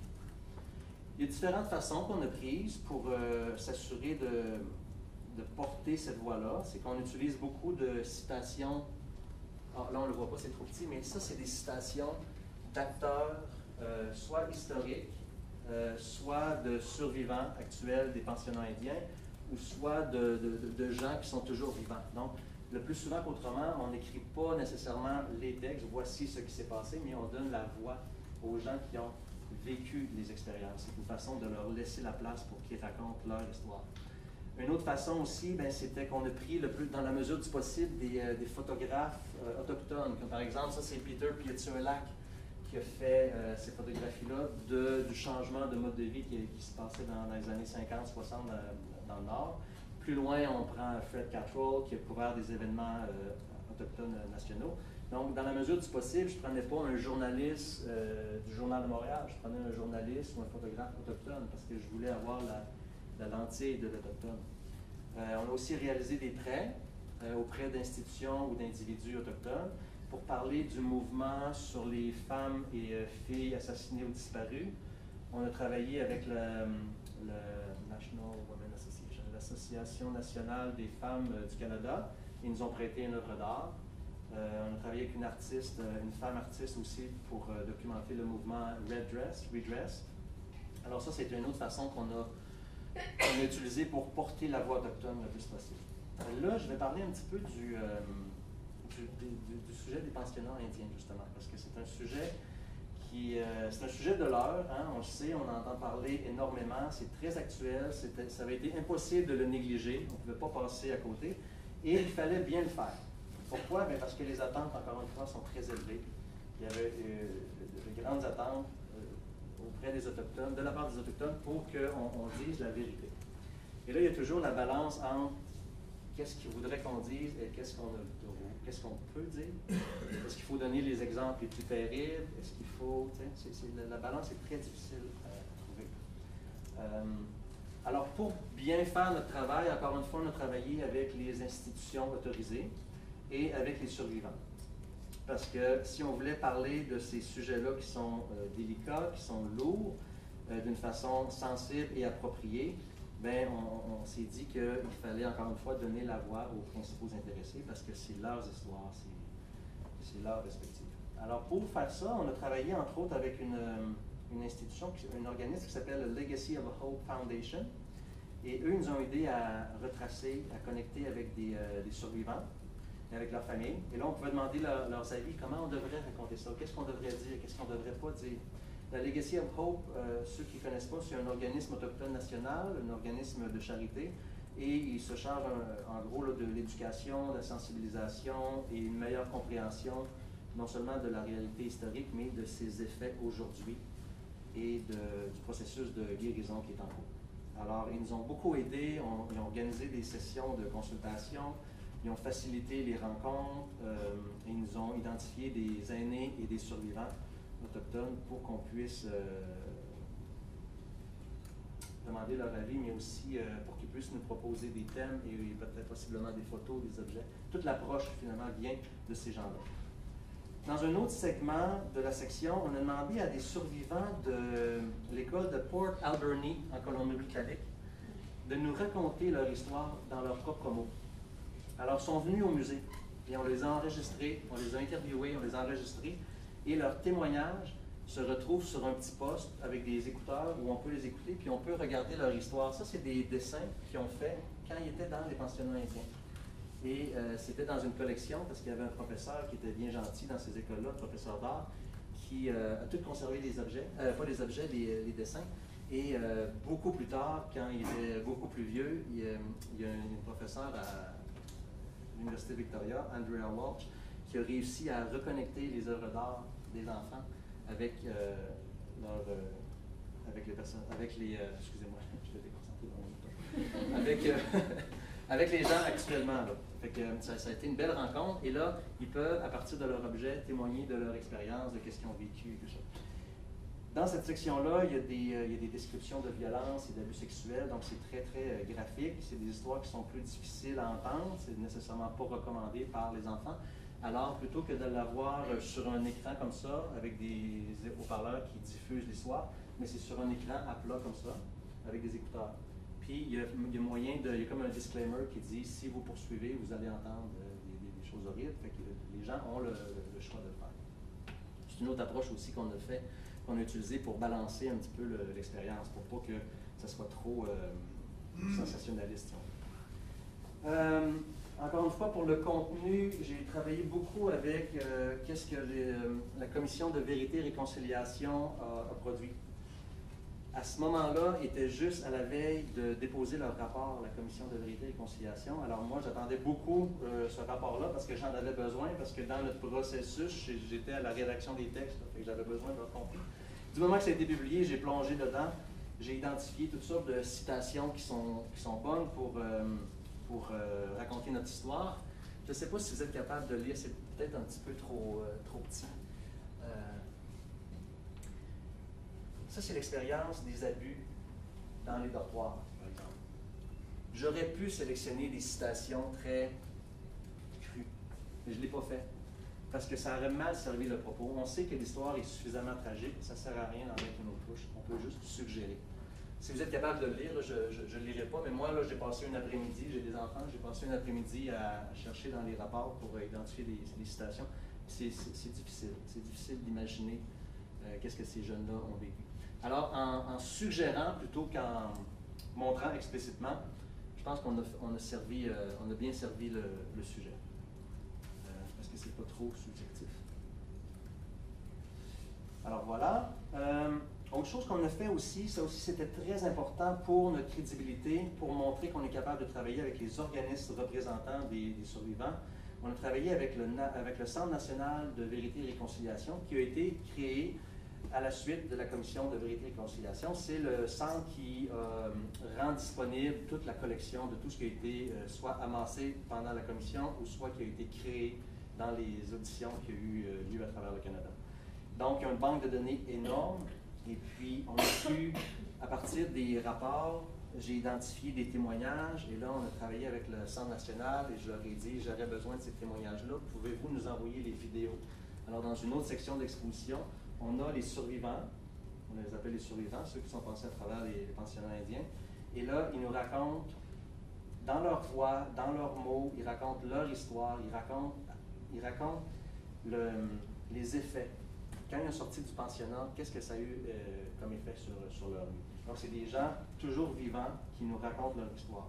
A: Il y a différentes façons qu'on a prises pour s'assurer de porter cette voix-là. C'est qu'on utilise beaucoup de citations. Ah, là, on ne le voit pas, c'est trop petit, mais ça, c'est des citations d'acteurs, soit historiques, soit de survivants actuels des pensionnats indiens, ou soit de gens qui sont toujours vivants. Donc, le plus souvent qu'autrement, on n'écrit pas nécessairement les textes, voici ce qui s'est passé, mais on donne la voix aux gens qui ont vécu les expériences. C'est une façon de leur laisser la place pour qu'ils racontent leur histoire. Une autre façon aussi, c'était qu'on a pris dans la mesure du possible des photographes autochtones. Comme par exemple, ça c'est Peter Pietzuelak qui a fait ces photographies-là du changement de mode de vie qui se passait dans les années 50-60 dans le Nord. Plus loin, on prend Fred Cattrall qui a couvert des événements autochtones nationaux. Donc, dans la mesure du possible, je ne prenais pas un journaliste du Journal de Montréal, je prenais un journaliste ou un photographe autochtone parce que je voulais avoir la lentille de l'autochtone. On a aussi réalisé des traits auprès d'institutions ou d'individus autochtones pour parler du mouvement sur les femmes et filles assassinées ou disparues. On a travaillé avec le National Women Association, l'Association nationale des femmes du Canada. Ils nous ont prêté une œuvre d'art. On a travaillé avec une femme artiste aussi pour documenter le mouvement Redress. Alors ça, c'était une autre façon qu'on a utilisée pour porter la voix autochtone le plus possible. Là, je vais parler un petit peu du sujet des pensionnats indiens, justement, parce que c'est un sujet c'est un sujet de l'heure, hein, on le sait, on en entend parler énormément, c'est très actuel, ça avait été impossible de le négliger, on ne pouvait pas passer à côté, et il fallait bien le faire. Pourquoi? Bien parce que les attentes, encore une fois, sont très élevées. Il y avait de grandes attentes auprès des Autochtones, de la part des Autochtones, pour qu'on dise la vérité. Et là, il y a toujours la balance entre qu'est-ce qu'ils voudraient qu'on dise et qu'est-ce qu'on peut dire. Est-ce qu'il faut donner les exemples les plus terribles? Est-ce qu'il faut... la balance est très difficile à trouver. Alors, pour bien faire notre travail, encore une fois, on a travaillé avec les institutions autorisées et avec les survivants. Parce que si on voulait parler de ces sujets-là qui sont délicats, qui sont lourds, d'une façon sensible et appropriée, bien, on s'est dit qu'il fallait encore une fois donner la voix aux principaux intéressés parce que c'est leurs histoires, c'est leur perspective. Alors, pour faire ça, on a travaillé entre autres avec une institution, un organisme qui s'appelle le Legacy of a Hope Foundation. Et eux, ils nous ont aidés à retracer, à connecter avec des survivants, avec leurs familles. Et là, on pouvait demander leurs avis, comment on devrait raconter ça, qu'est-ce qu'on devrait dire, qu'est-ce qu'on ne devrait pas dire. La Legacy of Hope, ceux qui ne connaissent pas, c'est un organisme autochtone national, un organisme de charité, et il se charge en gros là, de l'éducation, de la sensibilisation et une meilleure compréhension non seulement de la réalité historique, mais de ses effets aujourd'hui et du processus de guérison qui est en cours. Alors, ils nous ont beaucoup aidés, ils ont organisé des sessions de consultation, ils ont facilité les rencontres, ils nous ont identifié des aînés et des survivants autochtones pour qu'on puisse demander leur avis, mais aussi pour qu'ils puissent nous proposer des thèmes et peut-être possiblement des photos, des objets. Toute l'approche, finalement, vient de ces gens-là. Dans un autre segment de la section, on a demandé à des survivants de l'école de Port Alberni, en Colombie-Britannique, de nous raconter leur histoire dans leurs propres mots. Alors, ils sont venus au musée et on les a enregistrés, on les a interviewés, on les a enregistrés et leurs témoignages se retrouvent sur un petit poste avec des écouteurs où on peut les écouter puis on peut regarder leur histoire. Ça, c'est des dessins qu'ils ont fait quand ils étaient dans les pensionnats indiens. Et c'était dans une collection parce qu'il y avait un professeur qui était bien gentil dans ces écoles-là, professeur d'art, qui a tout conservé les objets, pas les objets, les dessins. Et beaucoup plus tard, quand il était beaucoup plus vieux, il y a un professeur à l'Université Victoria, Andrea Walsh, qui a réussi à reconnecter les œuvres d'art des enfants avec avec les personnes, excusez-moi, je vais déconcentrer dans le temps, avec les gens actuellement. Là. Fait que, ça a été une belle rencontre et là, ils peuvent, à partir de leur objet, témoigner de leur expérience, de ce qu'ils ont vécu et tout ça. Dans cette section-là, il y a des descriptions de violence et d'abus sexuels, donc c'est très, très graphique. C'est des histoires qui sont plus difficiles à entendre, c'est nécessairement pas recommandé par les enfants. Alors, plutôt que de l'avoir sur un écran comme ça, avec des haut-parleurs qui diffusent l'histoire, mais c'est sur un écran à plat comme ça, avec des écouteurs. Puis, il y a moyen il y a comme un disclaimer qui dit, si vous poursuivez, vous allez entendre des choses horribles. Fait que les gens ont le choix de le faire. C'est une autre approche aussi qu'on a utilisée pour balancer un petit peu l'expérience, pour pas que ça soit trop sensationnaliste. Encore une fois, pour le contenu, j'ai travaillé beaucoup avec qu'est-ce que la Commission de vérité et réconciliation a produit. À ce moment-là, était juste à la veille de déposer leur rapport à la Commission de vérité et réconciliation. Alors moi, j'attendais beaucoup ce rapport-là parce que j'en avais besoin, parce que dans notre processus, j'étais à la rédaction des textes, donc j'avais besoin de leur contenu. Du moment que ça a été publié, j'ai plongé dedans, j'ai identifié toutes sortes de citations qui sont bonnes pour raconter notre histoire. Je ne sais pas si vous êtes capable de lire, c'est peut-être un petit peu trop petit. Ça, c'est l'expérience des abus dans les dortoirs, par exemple. J'aurais pu sélectionner des citations très crues, mais je ne l'ai pas fait, parce que ça aurait mal servi le propos. On sait que l'histoire est suffisamment tragique, ça ne sert à rien d'en mettre une autre couche, on peut juste suggérer. Si vous êtes capable de le lire, je ne le lirai pas, mais moi, là, j'ai passé une après-midi, j'ai des enfants, j'ai passé une après-midi à chercher dans les rapports pour identifier les citations. C'est difficile d'imaginer qu'est-ce que ces jeunes-là ont vécu. Alors, en suggérant plutôt qu'en montrant explicitement, je pense qu'on a bien servi le sujet. Parce que c'est pas trop subjectif. Alors voilà. Autre chose qu'on a fait aussi, ça aussi c'était très important pour notre crédibilité, pour montrer qu'on est capable de travailler avec les organismes représentants des survivants. On a travaillé avec le Centre national de vérité et réconciliation qui a été créé à la suite de la Commission de vérité et réconciliation. C'est le centre qui rend disponible toute la collection de tout ce qui a été soit amassé pendant la Commission ou soit qui a été créé dans les auditions qui ont eu lieu à travers le Canada. Donc, il y a une banque de données énorme et puis on a pu, à partir des rapports, j'ai identifié des témoignages et là, on a travaillé avec le Centre national et je leur ai dit, j'aurais besoin de ces témoignages-là, pouvez-vous nous envoyer les vidéos? Alors, dans une autre section d'exposition, on a les survivants, on les appelle les survivants, ceux qui sont passés à travers les pensionnats indiens. Et là, ils nous racontent, dans leur voix, dans leurs mots, ils racontent leur histoire, ils racontent les effets. Quand ils ont sorti du pensionnat, qu'est-ce que ça a eu comme effet sur leur vie. Donc, c'est des gens toujours vivants qui nous racontent leur histoire.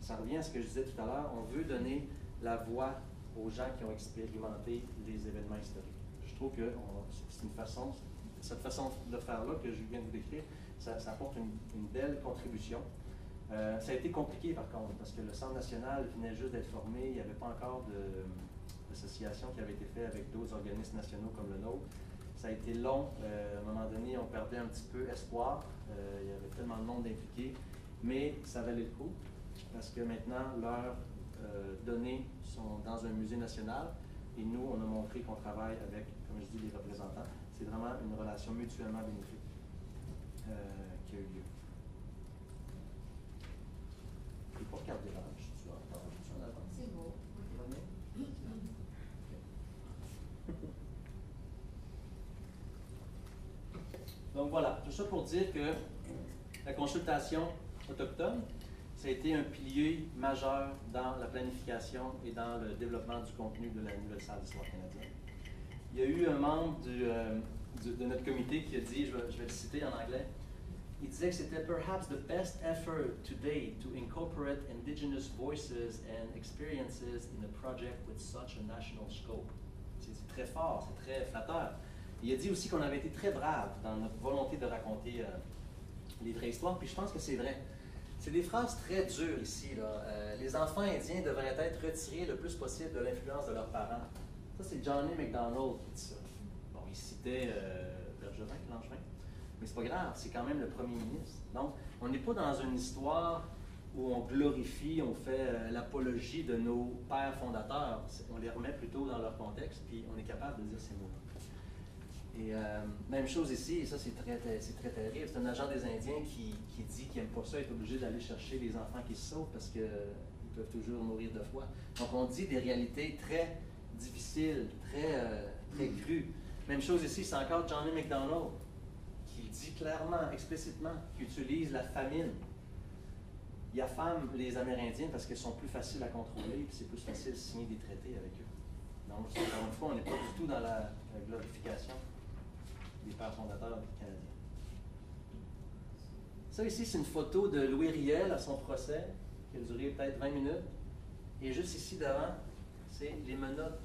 A: Ça revient à ce que je disais tout à l'heure, on veut donner la voix aux gens qui ont expérimenté les événements historiques. Je trouve que c'est une façon cette façon de faire-là que je viens de vous décrire, ça apporte une belle contribution. Ça a été compliqué par contre, parce que le Centre national venait juste d'être formé, il n'y avait pas encore d'association qui avait été faite avec d'autres organismes nationaux comme le nôtre. Ça a été long, à un moment donné, on perdait un petit peu espoir, il y avait tellement de monde impliqué, mais ça valait le coup, parce que maintenant, leurs données sont dans un musée national, et nous, on a montré qu'on travaille avec, comme je dis, les représentants. C'est vraiment une relation mutuellement bénéfique qui a eu lieu. Et pour regarder l'âge, tu vas encore en avant.
B: C'est beau.
A: Ça va bien? Donc voilà, tout ça pour dire que la consultation autochtone, ça a été un pilier majeur dans la planification et dans le développement du contenu de la nouvelle salle d'histoire canadienne. Il y a eu un membre de notre comité qui a dit, je vais le citer en anglais, il disait que c'était perhaps the best effort today to incorporate indigenous voices and experiences in a project with such a national scope. C'est très fort, c'est très flatteur. Il a dit aussi qu'on avait été très brave dans notre volonté de raconter les vraies histoires, puis je pense que c'est vrai. C'est des phrases très dures ici. Là. Les enfants indiens devraient être retirés le plus possible de l'influence de leurs parents. Ça, c'est Johnny MacDonald qui dit ça. Bon, il citait Bergevin, Langevin, mais c'est pas grave, c'est quand même le premier ministre. Donc, on n'est pas dans une histoire où on glorifie, on fait l'apologie de nos pères fondateurs. On les remet plutôt dans leur contexte, puis on est capable de dire ces mots-là. Et même chose ici, et ça c'est très terrible, c'est un agent des Indiens qui dit qu'il n'aime pas ça, être obligé d'aller chercher les enfants qui se sauvent parce qu'ils peuvent toujours mourir de froid. Donc on dit des réalités très difficiles, très crues. Même chose ici, c'est encore Johnny MacDonald qui dit clairement, explicitement, qu'il utilise la famine. Il affame les Amérindiens parce qu'ils sont plus faciles à contrôler et c'est plus facile de signer des traités avec eux. Donc, encore une fois, on n'est pas du tout dans la glorification des pères fondateurs canadiens. Ça ici, c'est une photo de Louis Riel à son procès, qui a duré peut-être 20 minutes. Et juste ici devant, c'est les menottes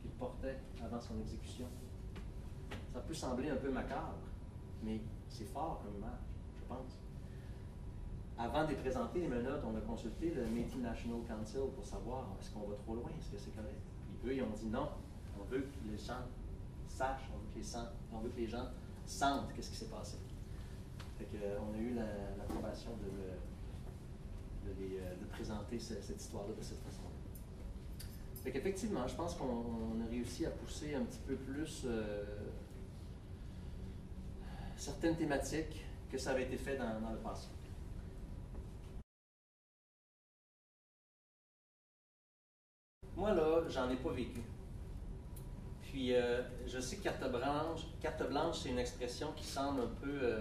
A: qu'il portait avant son exécution. Ça peut sembler un peu macabre, mais c'est fort comme image, je pense. Avant de les présenter, les menottes, on a consulté le Métis National Council pour savoir est-ce qu'on va trop loin, est-ce que c'est correct. Puis eux, ils ont dit non, on veut que les gens sachent, on veut que les gens sentent qu'est-ce qui s'est passé. Fait que, on a eu l'approbation de présenter cette histoire-là de cette façon-là. Fait qu'effectivement, je pense qu'on a réussi à pousser un petit peu plus certaines thématiques que ça avait été fait dans le passé. Moi, là, j'en ai pas vécu. Puis, je sais que carte blanche, c'est une expression qui semble un peu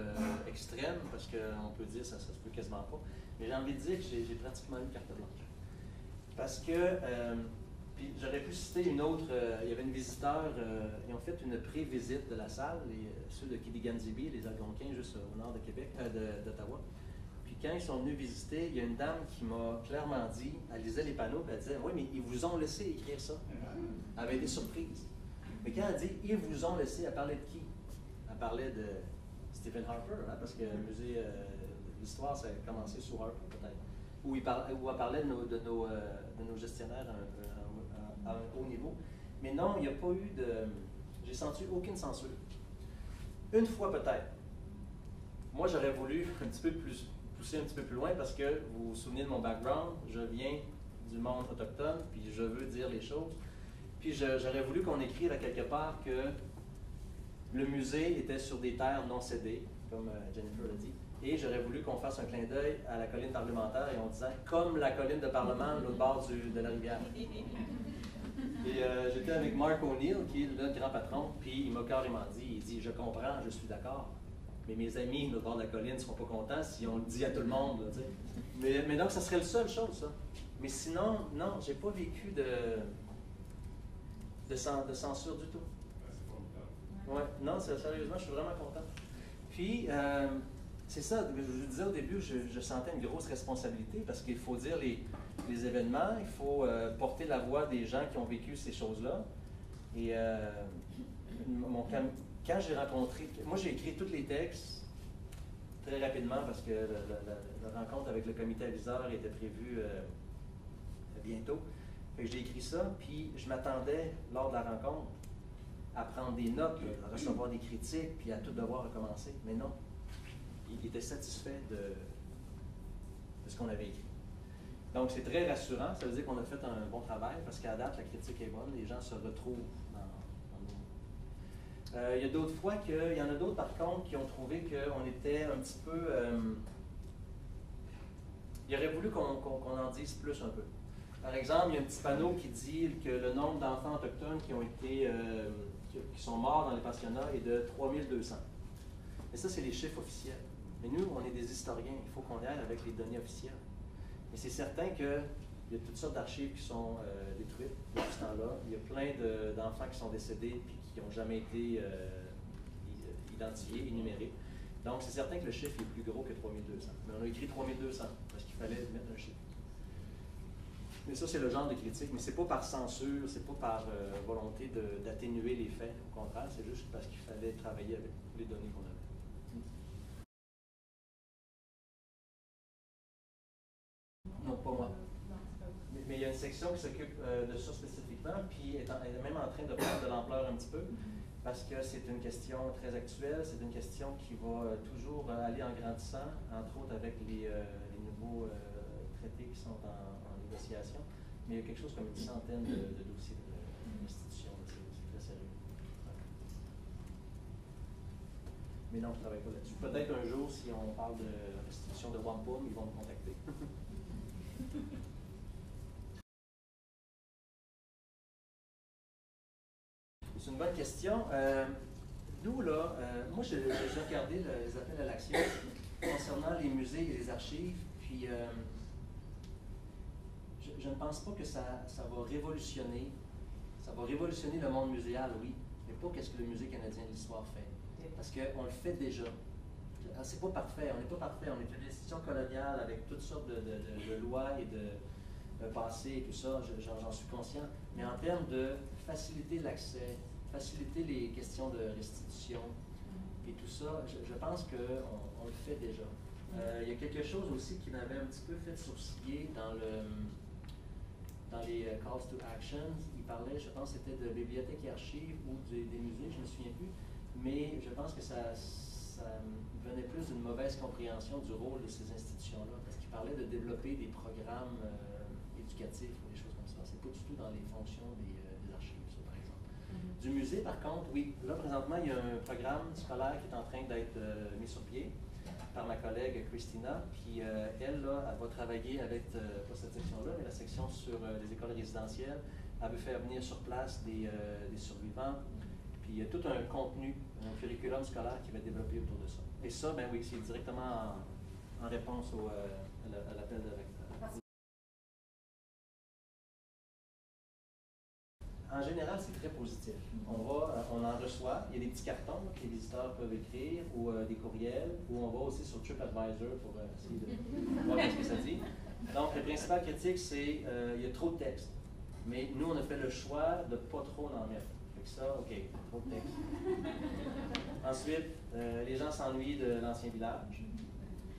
A: extrême, parce qu'on peut dire ça se peut quasiment pas. Mais j'ai envie de dire que j'ai pratiquement eu carte blanche. Parce que, puis j'aurais pu citer une autre, il y avait une visiteur, ils ont fait une pré-visite de la salle, ceux de Kidiganzibi, les Algonquins, juste au nord de Québec, d'Ottawa. Puis quand ils sont venus visiter, il y a une dame qui m'a clairement dit, elle lisait les panneaux, puis elle disait, oui, mais ils vous ont laissé écrire ça. Elle avait été surprise. Mais quand elle dit « ils vous ont laissé », elle parlait de qui? Elle parlait de Stephen Harper, hein, parce que le musée de l'histoire, ça a commencé sous Harper peut-être. Ou elle parlait de nos gestionnaires à un haut niveau. Mais non, il n'y a pas eu de... J'ai senti aucune censure. Une fois peut-être. Moi, j'aurais voulu pousser un petit peu plus loin parce que vous vous souvenez de mon background, je viens du monde autochtone, puis je veux dire les choses. Puis j'aurais voulu qu'on écrive à quelque part que le musée était sur des terres non cédées, comme Jennifer l'a dit, et j'aurais voulu qu'on fasse un clin d'œil à la colline parlementaire et en disant comme la colline de Parlement, l'autre bord de la rivière. Et j'étais avec Mark O'Neill, qui est le grand patron, puis il m'a carrément dit, il dit « je comprends, je suis d'accord, mais mes amis de l'autre bord de la colline ne seront pas contents si on le dit à tout le monde. » mais donc, ça serait la seule chose, ça. Mais sinon, non, j'ai pas vécu de censure du tout. Ouais, non, sérieusement, je suis vraiment content. Puis, c'est ça, je vous disais au début, je sentais une grosse responsabilité parce qu'il faut dire les événements, il faut porter la voix des gens qui ont vécu ces choses-là. Et mon quand j'ai rencontré, moi j'ai écrit tous les textes très rapidement parce que la rencontre avec le comité aviseur était prévue bientôt. Fait que j'ai écrit ça, puis je m'attendais lors de la rencontre à prendre des notes, à recevoir des critiques, puis à tout devoir recommencer. Mais non, il était satisfait de ce qu'on avait écrit. Donc c'est très rassurant, ça veut dire qu'on a fait un bon travail parce qu'à date, la critique est bonne, les gens se retrouvent dans nous. Il y a d'autres fois il y en a d'autres par contre qui ont trouvé qu'on était un petit peu. Il aurait voulu qu'on en dise plus un peu. Par exemple, il y a un petit panneau qui dit que le nombre d'enfants autochtones qui sont morts dans les pensionnats est de 3200. Et ça, c'est les chiffres officiels. Mais nous, on est des historiens, il faut qu'on aille avec les données officielles. Et c'est certain qu'il y a toutes sortes d'archives qui sont détruites depuis ce temps-là. Il y a plein d'enfants qui sont décédés et qui n'ont jamais été identifiés, énumérés. Donc, c'est certain que le chiffre est plus gros que 3200. Mais on a écrit 3200 parce qu'il fallait mettre un chiffre. Mais ça, c'est le genre de critique. Mais ce n'est pas par censure, c'est pas par volonté d'atténuer les faits. Au contraire, c'est juste parce qu'il fallait travailler avec les données qu'on avait. Non, pas moi. Mais il y a une section qui s'occupe de ça spécifiquement, puis elle est même en train de prendre de l'ampleur un petit peu, parce que c'est une question très actuelle, c'est une question qui va toujours aller en grandissant, entre autres avec les nouveaux traités qui sont en négociation. Mais il y a quelque chose comme une centaine de dossiers de restitution, c'est très sérieux. Mais non, je ne travaille pas là-dessus. Peut-être un jour, si on parle de restitution de wampum, ils vont me contacter. C'est une bonne question. Nous, là, moi, j'ai regardé les appels à l'action concernant les musées et les archives, puis je ne pense pas que ça va révolutionner. Ça va révolutionner le monde muséal, oui, mais pas qu'est-ce que le Musée canadien de l'histoire fait. Parce qu'on le fait déjà. C'est pas parfait, on n'est pas parfait. On est une institution coloniale avec toutes sortes de lois et de passé et tout ça, j'en suis conscient. Mais en termes de faciliter l'accès, faciliter les questions de restitution et tout ça, je pense qu'on le fait déjà. Il y a quelque chose aussi qui m'avait un petit peu fait sourciller dans les calls to action. Il parlait, je pense, c'était de bibliothèques et archives ou des musées, je ne me souviens plus, mais je pense que ça venait plus d'une mauvaise compréhension du rôle de ces institutions-là, parce qu'il parlait de développer des programmes éducatifs ou des choses comme ça. C'est pas du tout dans les fonctions des archives, ça, par exemple. Du musée, par contre, oui. Là, présentement, il y a un programme scolaire qui est en train d'être mis sur pied par ma collègue Christina. Puis elle, là, elle va travailler avec, pas cette section-là, mais la section sur les écoles résidentielles. Elle veut faire venir sur place des survivants. Puis il y a tout un contenu, un curriculum scolaire qui va être développé autour de ça. Et ça, ben oui, c'est directement en réponse à l'appel de recteur. En général, c'est très positif. On en reçoit, il y a des petits cartons que les visiteurs peuvent écrire, ou des courriels, ou on va aussi sur TripAdvisor pour essayer de voir ce que ça dit. Donc, le principal critique, c'est il y a trop de texte. Mais nous, on a fait le choix de ne pas trop en mettre. Fait que ça, OK, trop de texte. Ensuite, les gens s'ennuient de l'ancien village.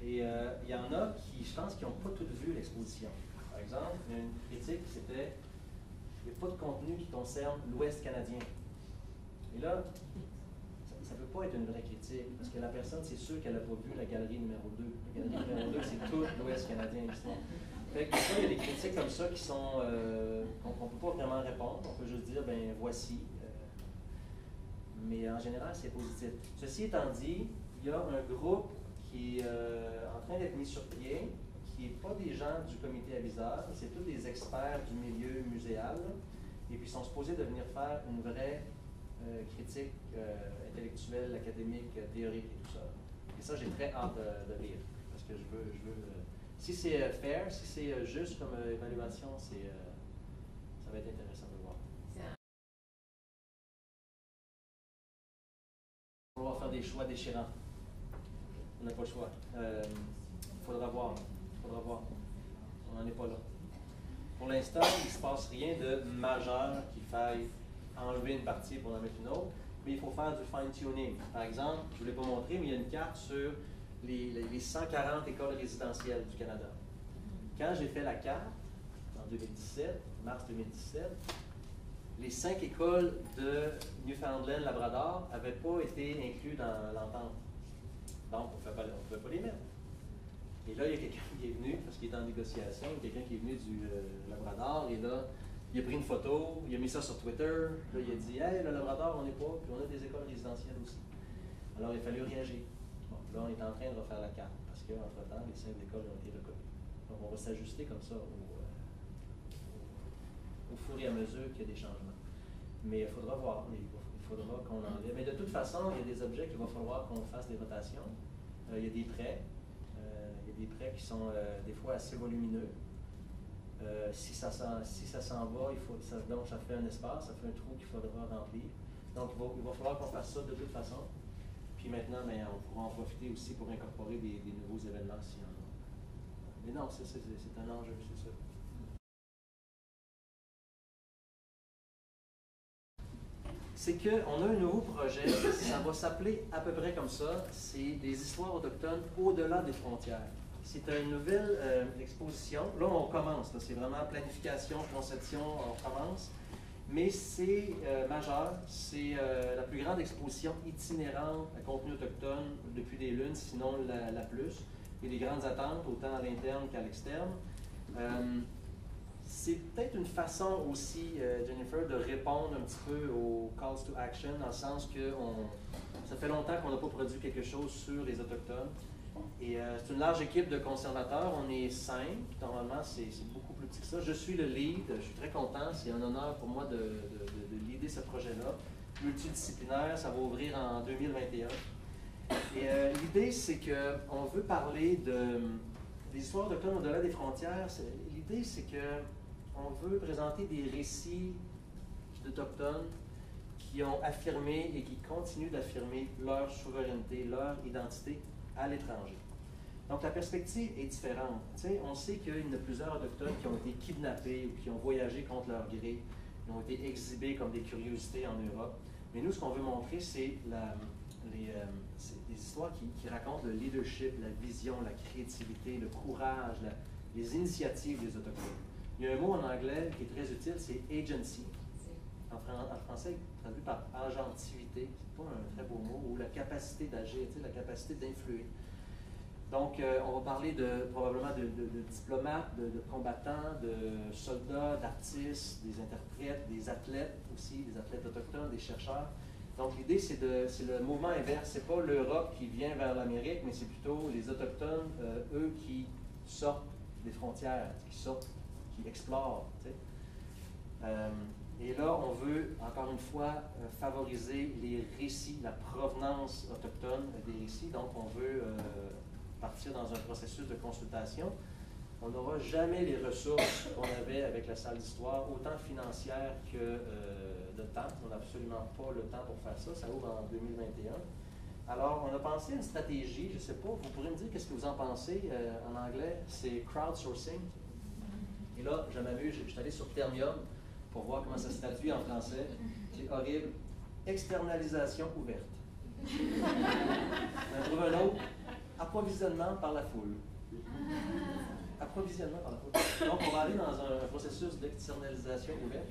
A: Et il y en a qui, je pense, qui n'ont pas toutes vu l'exposition. Par exemple, une critique, c'était il n'y a pas de contenu qui concerne l'Ouest canadien. Et là, ça ne peut pas être une vraie critique, parce que la personne, c'est sûr qu'elle n'a pas vu la galerie numéro 2. La galerie numéro 2, c'est tout l'Ouest canadien, l'histoire. Fait que il y a des critiques comme ça qui sont qu'on ne peut pas vraiment répondre. On peut juste dire, ben voici. Mais en général, c'est positif. Ceci étant dit, il y a un groupe qui est en train d'être mis sur pied, qui n'est pas des gens du comité aviseur, c'est tous des experts du milieu muséal, et puis ils sont supposés de venir faire une vraie critique intellectuelle, académique, théorique et tout ça. Et ça, j'ai très hâte de lire, parce que je veux si c'est fair, si c'est juste comme évaluation, ça va être intéressant de voir. On va faire des choix déchirants. On n'a pas le choix. Il faudra voir. On n'en est pas là. Pour l'instant, il ne se passe rien de majeur qui faille enlever une partie pour en mettre une autre. mais il faut faire du fine-tuning. Par exemple, je ne vous l'ai pas montré, mais il y a une carte sur les 140 écoles résidentielles du Canada. Quand j'ai fait la carte, en 2017, mars 2017, les 5 écoles de Newfoundland, Labrador, n'avaient pas été inclus dans l'entente. Donc, on ne pouvait pas les mettre. Et là, il y a quelqu'un qui est venu, parce qu'il est en négociation, quelqu'un qui est venu du Labrador, et là, il a pris une photo, il a mis ça sur Twitter, là, il a dit « Hey, le Labrador, on n'est pas, puis on a des écoles résidentielles aussi. » Alors, il a fallu réagir. Bon, là, on est en train de refaire la carte, parce qu'entre-temps, les 5 écoles ont été reconnues. Donc, on va s'ajuster comme ça au fur et à mesure qu'il y a des changements. Mais il faudra voir, il faudra qu'on enlève. Mais de toute façon, il y a des objets qu'il va falloir qu'on fasse des rotations. Il y a des traits. Il y a des traits qui sont des fois assez volumineux. Si ça s'en va, donc ça fait un espace, ça fait un trou qu'il faudra remplir. Donc il va falloir qu'on fasse ça de toute façon. Puis maintenant, ben, on pourra en profiter aussi pour incorporer des nouveaux événements s'il y en a. Mais non, c'est un enjeu, c'est ça. C'est qu'on a un nouveau projet, ça va s'appeler à peu près comme ça, c'est des histoires autochtones au-delà des frontières. C'est une nouvelle exposition. Là, on commence, c'est vraiment planification, conception, on commence. Mais c'est majeur, c'est la plus grande exposition itinérante à contenu autochtone depuis des lunes, sinon la plus. Il y a des grandes attentes, autant à l'interne qu'à l'externe. C'est peut-être une façon aussi, Jennifer, de répondre un petit peu aux calls to action, dans le sens que ça fait longtemps qu'on n'a pas produit quelque chose sur les Autochtones. Et c'est une large équipe de conservateurs, on est 5, normalement c'est beaucoup plus petit que ça. Je suis le lead, je suis très content, c'est un honneur pour moi de leader ce projet-là. Multidisciplinaire, ça va ouvrir en 2021. Et l'idée, c'est qu'on veut parler des histoires autochtones au-delà des frontières. L'idée, c'est qu'on veut présenter des récits d'Autochtones qui ont affirmé et qui continuent d'affirmer leur souveraineté, leur identité à l'étranger. Donc la perspective est différente. T'sais, on sait qu'il y en a plusieurs Autochtones qui ont été kidnappés ou qui ont voyagé contre leur gré, qui ont été exhibés comme des curiosités en Europe. Mais nous, ce qu'on veut montrer, c'est des histoires qui racontent le leadership, la vision, la créativité, le courage, les initiatives des Autochtones. Il y a un mot en anglais qui est très utile, c'est agency. En français, traduit par agentivité, c'est pas un très beau mot, ou la capacité d'agir, la capacité d'influer. Donc, on va parler probablement de diplomates, de combattants, de soldats, d'artistes, des interprètes, des athlètes aussi, des athlètes autochtones, des chercheurs. Donc, l'idée, c'est le mouvement inverse. C'est pas l'Europe qui vient vers l'Amérique, mais c'est plutôt les Autochtones, eux, qui sortent des frontières, qui explorent. Et là, on veut, encore une fois, favoriser les récits, la provenance autochtone des récits. Donc, on veut partir dans un processus de consultation. On n'aura jamais les ressources qu'on avait avec la salle d'histoire, autant financières que de temps. On n'a absolument pas le temps pour faire ça. Ça ouvre en 2021. Alors, on a pensé à une stratégie, je ne sais pas, vous pourrez me dire qu'est-ce que vous en pensez en anglais, c'est crowdsourcing. Et là, je m'amuse, je suis allé sur Termium pour voir comment ça se traduit en français. C'est horrible. Externalisation ouverte. On trouve un autre. Approvisionnement par la foule. Approvisionnement par la foule. Donc, on va aller dans un processus d'externalisation ouverte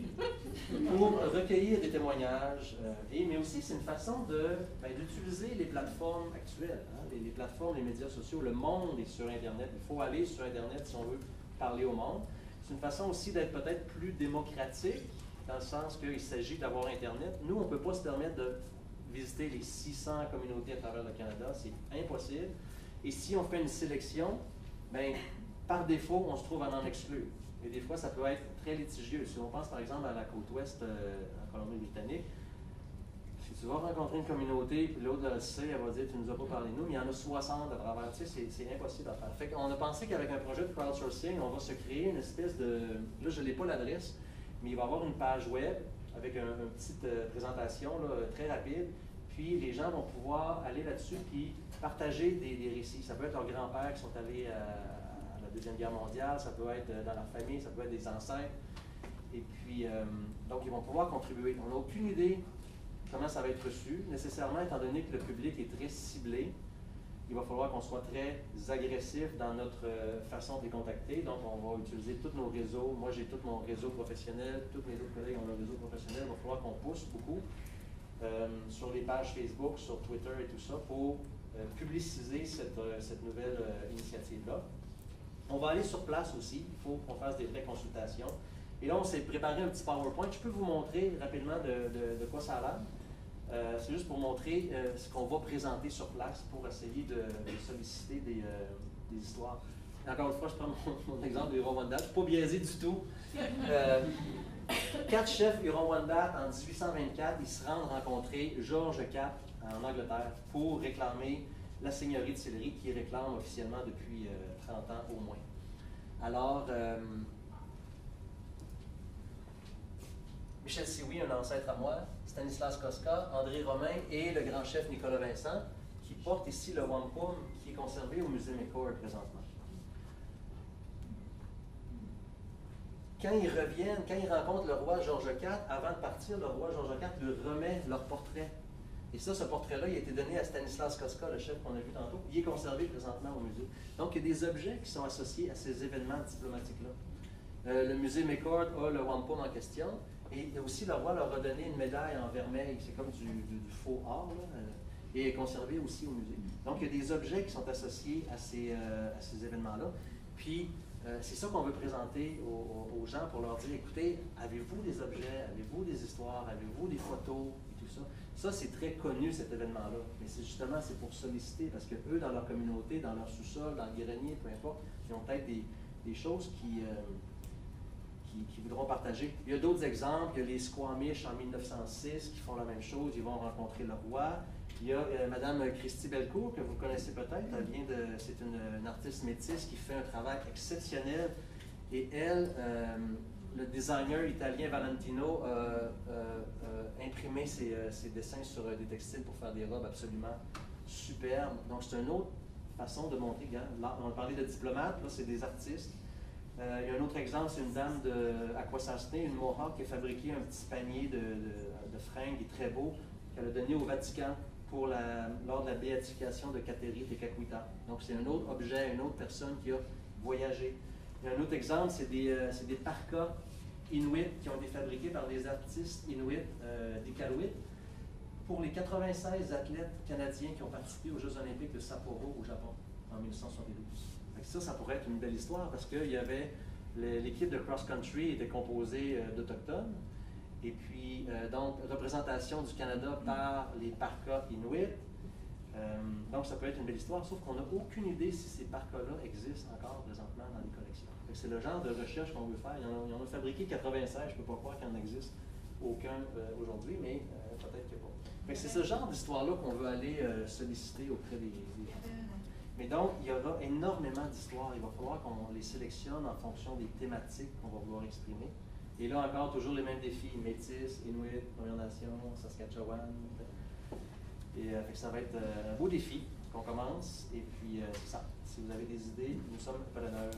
A: pour recueillir des témoignages. Mais aussi, c'est une façon d'utiliser les plateformes actuelles, hein, les plateformes, les médias sociaux. Le monde est sur Internet. Il faut aller sur Internet si on veut parler au monde. C'est une façon aussi d'être peut-être plus démocratique, dans le sens qu'il s'agit d'avoir Internet. Nous, on ne peut pas se permettre de visiter les 600 communautés à travers le Canada, c'est impossible. Et si on fait une sélection, bien, par défaut, on se trouve à en exclure. Et des fois, ça peut être très litigieux. Si on pense par exemple à la côte ouest en Colombie-Britannique, si tu vas rencontrer une communauté, puis l'autre le sait, elle va dire « tu nous as pas parlé de nous », mais il y en a 60 à travers, tu sais, c'est impossible à faire. Fait qu'on a pensé qu'avec un projet de crowdsourcing, on va se créer une espèce de... Là, je n'ai pas l'adresse, mais il va y avoir une page web avec une petite présentation là, très rapide, puis les gens vont pouvoir aller là-dessus puis partager des récits. Ça peut être leurs grands-pères qui sont allés à la Deuxième Guerre mondiale, ça peut être dans leur famille, ça peut être des ancêtres. Et puis, donc, ils vont pouvoir contribuer. On n'a aucune idée comment ça va être reçu. Nécessairement, étant donné que le public est très ciblé, il va falloir qu'on soit très agressif dans notre façon de les contacter. Donc, on va utiliser tous nos réseaux. Moi, j'ai tout mon réseau professionnel, tous mes autres collègues ont leur réseau professionnel. Il va falloir qu'on pousse beaucoup sur les pages Facebook, sur Twitter et tout ça pour publiciser cette nouvelle initiative-là. On va aller sur place aussi. Il faut qu'on fasse des vraies consultations. Et là, on s'est préparé un petit PowerPoint. Je peux vous montrer rapidement de quoi ça a l'air. C'est juste pour montrer ce qu'on va présenter sur place pour essayer de solliciter des histoires. Encore une fois, je prends mon exemple du Huron-Wendat. Je ne suis pas biaisé du tout. 4 chefs Huron-Wendat en 1824, ils se rendent rencontrer George IV en Angleterre pour réclamer la seigneurie de Sillery, qui réclame officiellement depuis 30 ans au moins. Alors, Michel Sioui, un ancêtre à moi, Stanislas Koska, André Romain et le grand chef Nicolas Vincent, qui portent ici le wampum qui est conservé au musée McCord présentement. Quand ils reviennent, quand ils rencontrent le roi George IV, avant de partir, le roi George IV leur remet leur portrait. Et ça, ce portrait-là, il a été donné à Stanislas Koska, le chef qu'on a vu tantôt. Il est conservé présentement au musée. Donc, il y a des objets qui sont associés à ces événements diplomatiques-là. Le musée McCord a le wampum en question. Et aussi, le roi leur a donné une médaille en vermeil, c'est comme du faux or, là, et est conservé aussi au musée. Donc, il y a des objets qui sont associés à ces événements-là. Puis, c'est ça qu'on veut présenter aux gens pour leur dire, écoutez, avez-vous des objets, avez-vous des histoires, avez-vous des photos, et tout ça. Ça, c'est très connu, cet événement-là. Mais c'est justement, c'est pour solliciter, parce qu'eux, dans leur communauté, dans leur sous-sol, dans le grenier, peu importe, ils ont peut-être des choses qui voudront partager. Il y a d'autres exemples. Il y a les Squamish en 1906 qui font la même chose. Ils vont rencontrer le roi. Il y a Mme Christy Belcourt, que vous connaissez peut-être. C'est une artiste métisse qui fait un travail exceptionnel. Et elle, le designer italien Valentino, a imprimé ses dessins sur des textiles pour faire des robes absolument superbes. Donc, c'est une autre façon de montrer. Là, on a parlé de diplomates, là, c'est des artistes. Il y a un autre exemple, c'est une dame de Aquasasné, une Mohawk, qui a fabriqué un petit panier de fringues très beau qu'elle a donné au Vatican lors de la béatification de Kateri Tekakwitha. Donc, c'est un autre objet, une autre personne qui a voyagé. Il y a un autre exemple, c'est des parkas inuits qui ont été fabriqués par des artistes inuits, d'Iqaluit, pour les 96 athlètes canadiens qui ont participé aux Jeux olympiques de Sapporo au Japon en 1972. Ça pourrait être une belle histoire parce qu'il y avait l'équipe de cross-country était composée d'Autochtones. Et puis, donc, représentation du Canada par les parkas inuits. Donc, ça peut être une belle histoire, sauf qu'on n'a aucune idée si ces parkas-là existent encore présentement dans les collections. C'est le genre de recherche qu'on veut faire. Il y en a fabriqué 96, je ne peux pas croire qu'il n'y en existe aucun aujourd'hui, mais peut-être qu'il n'y a pas. C'est ce genre d'histoire-là qu'on veut aller solliciter auprès des gens. Mais donc, il y aura énormément d'histoires. Il va falloir qu'on les sélectionne en fonction des thématiques qu'on va vouloir exprimer. Et là encore, toujours les mêmes défis, Métis, Inuit, Première Nation, Saskatchewan. Et ça va être un beau défi qu'on commence. Et puis, c'est ça. Si vous avez des idées, nous sommes à l'honneur.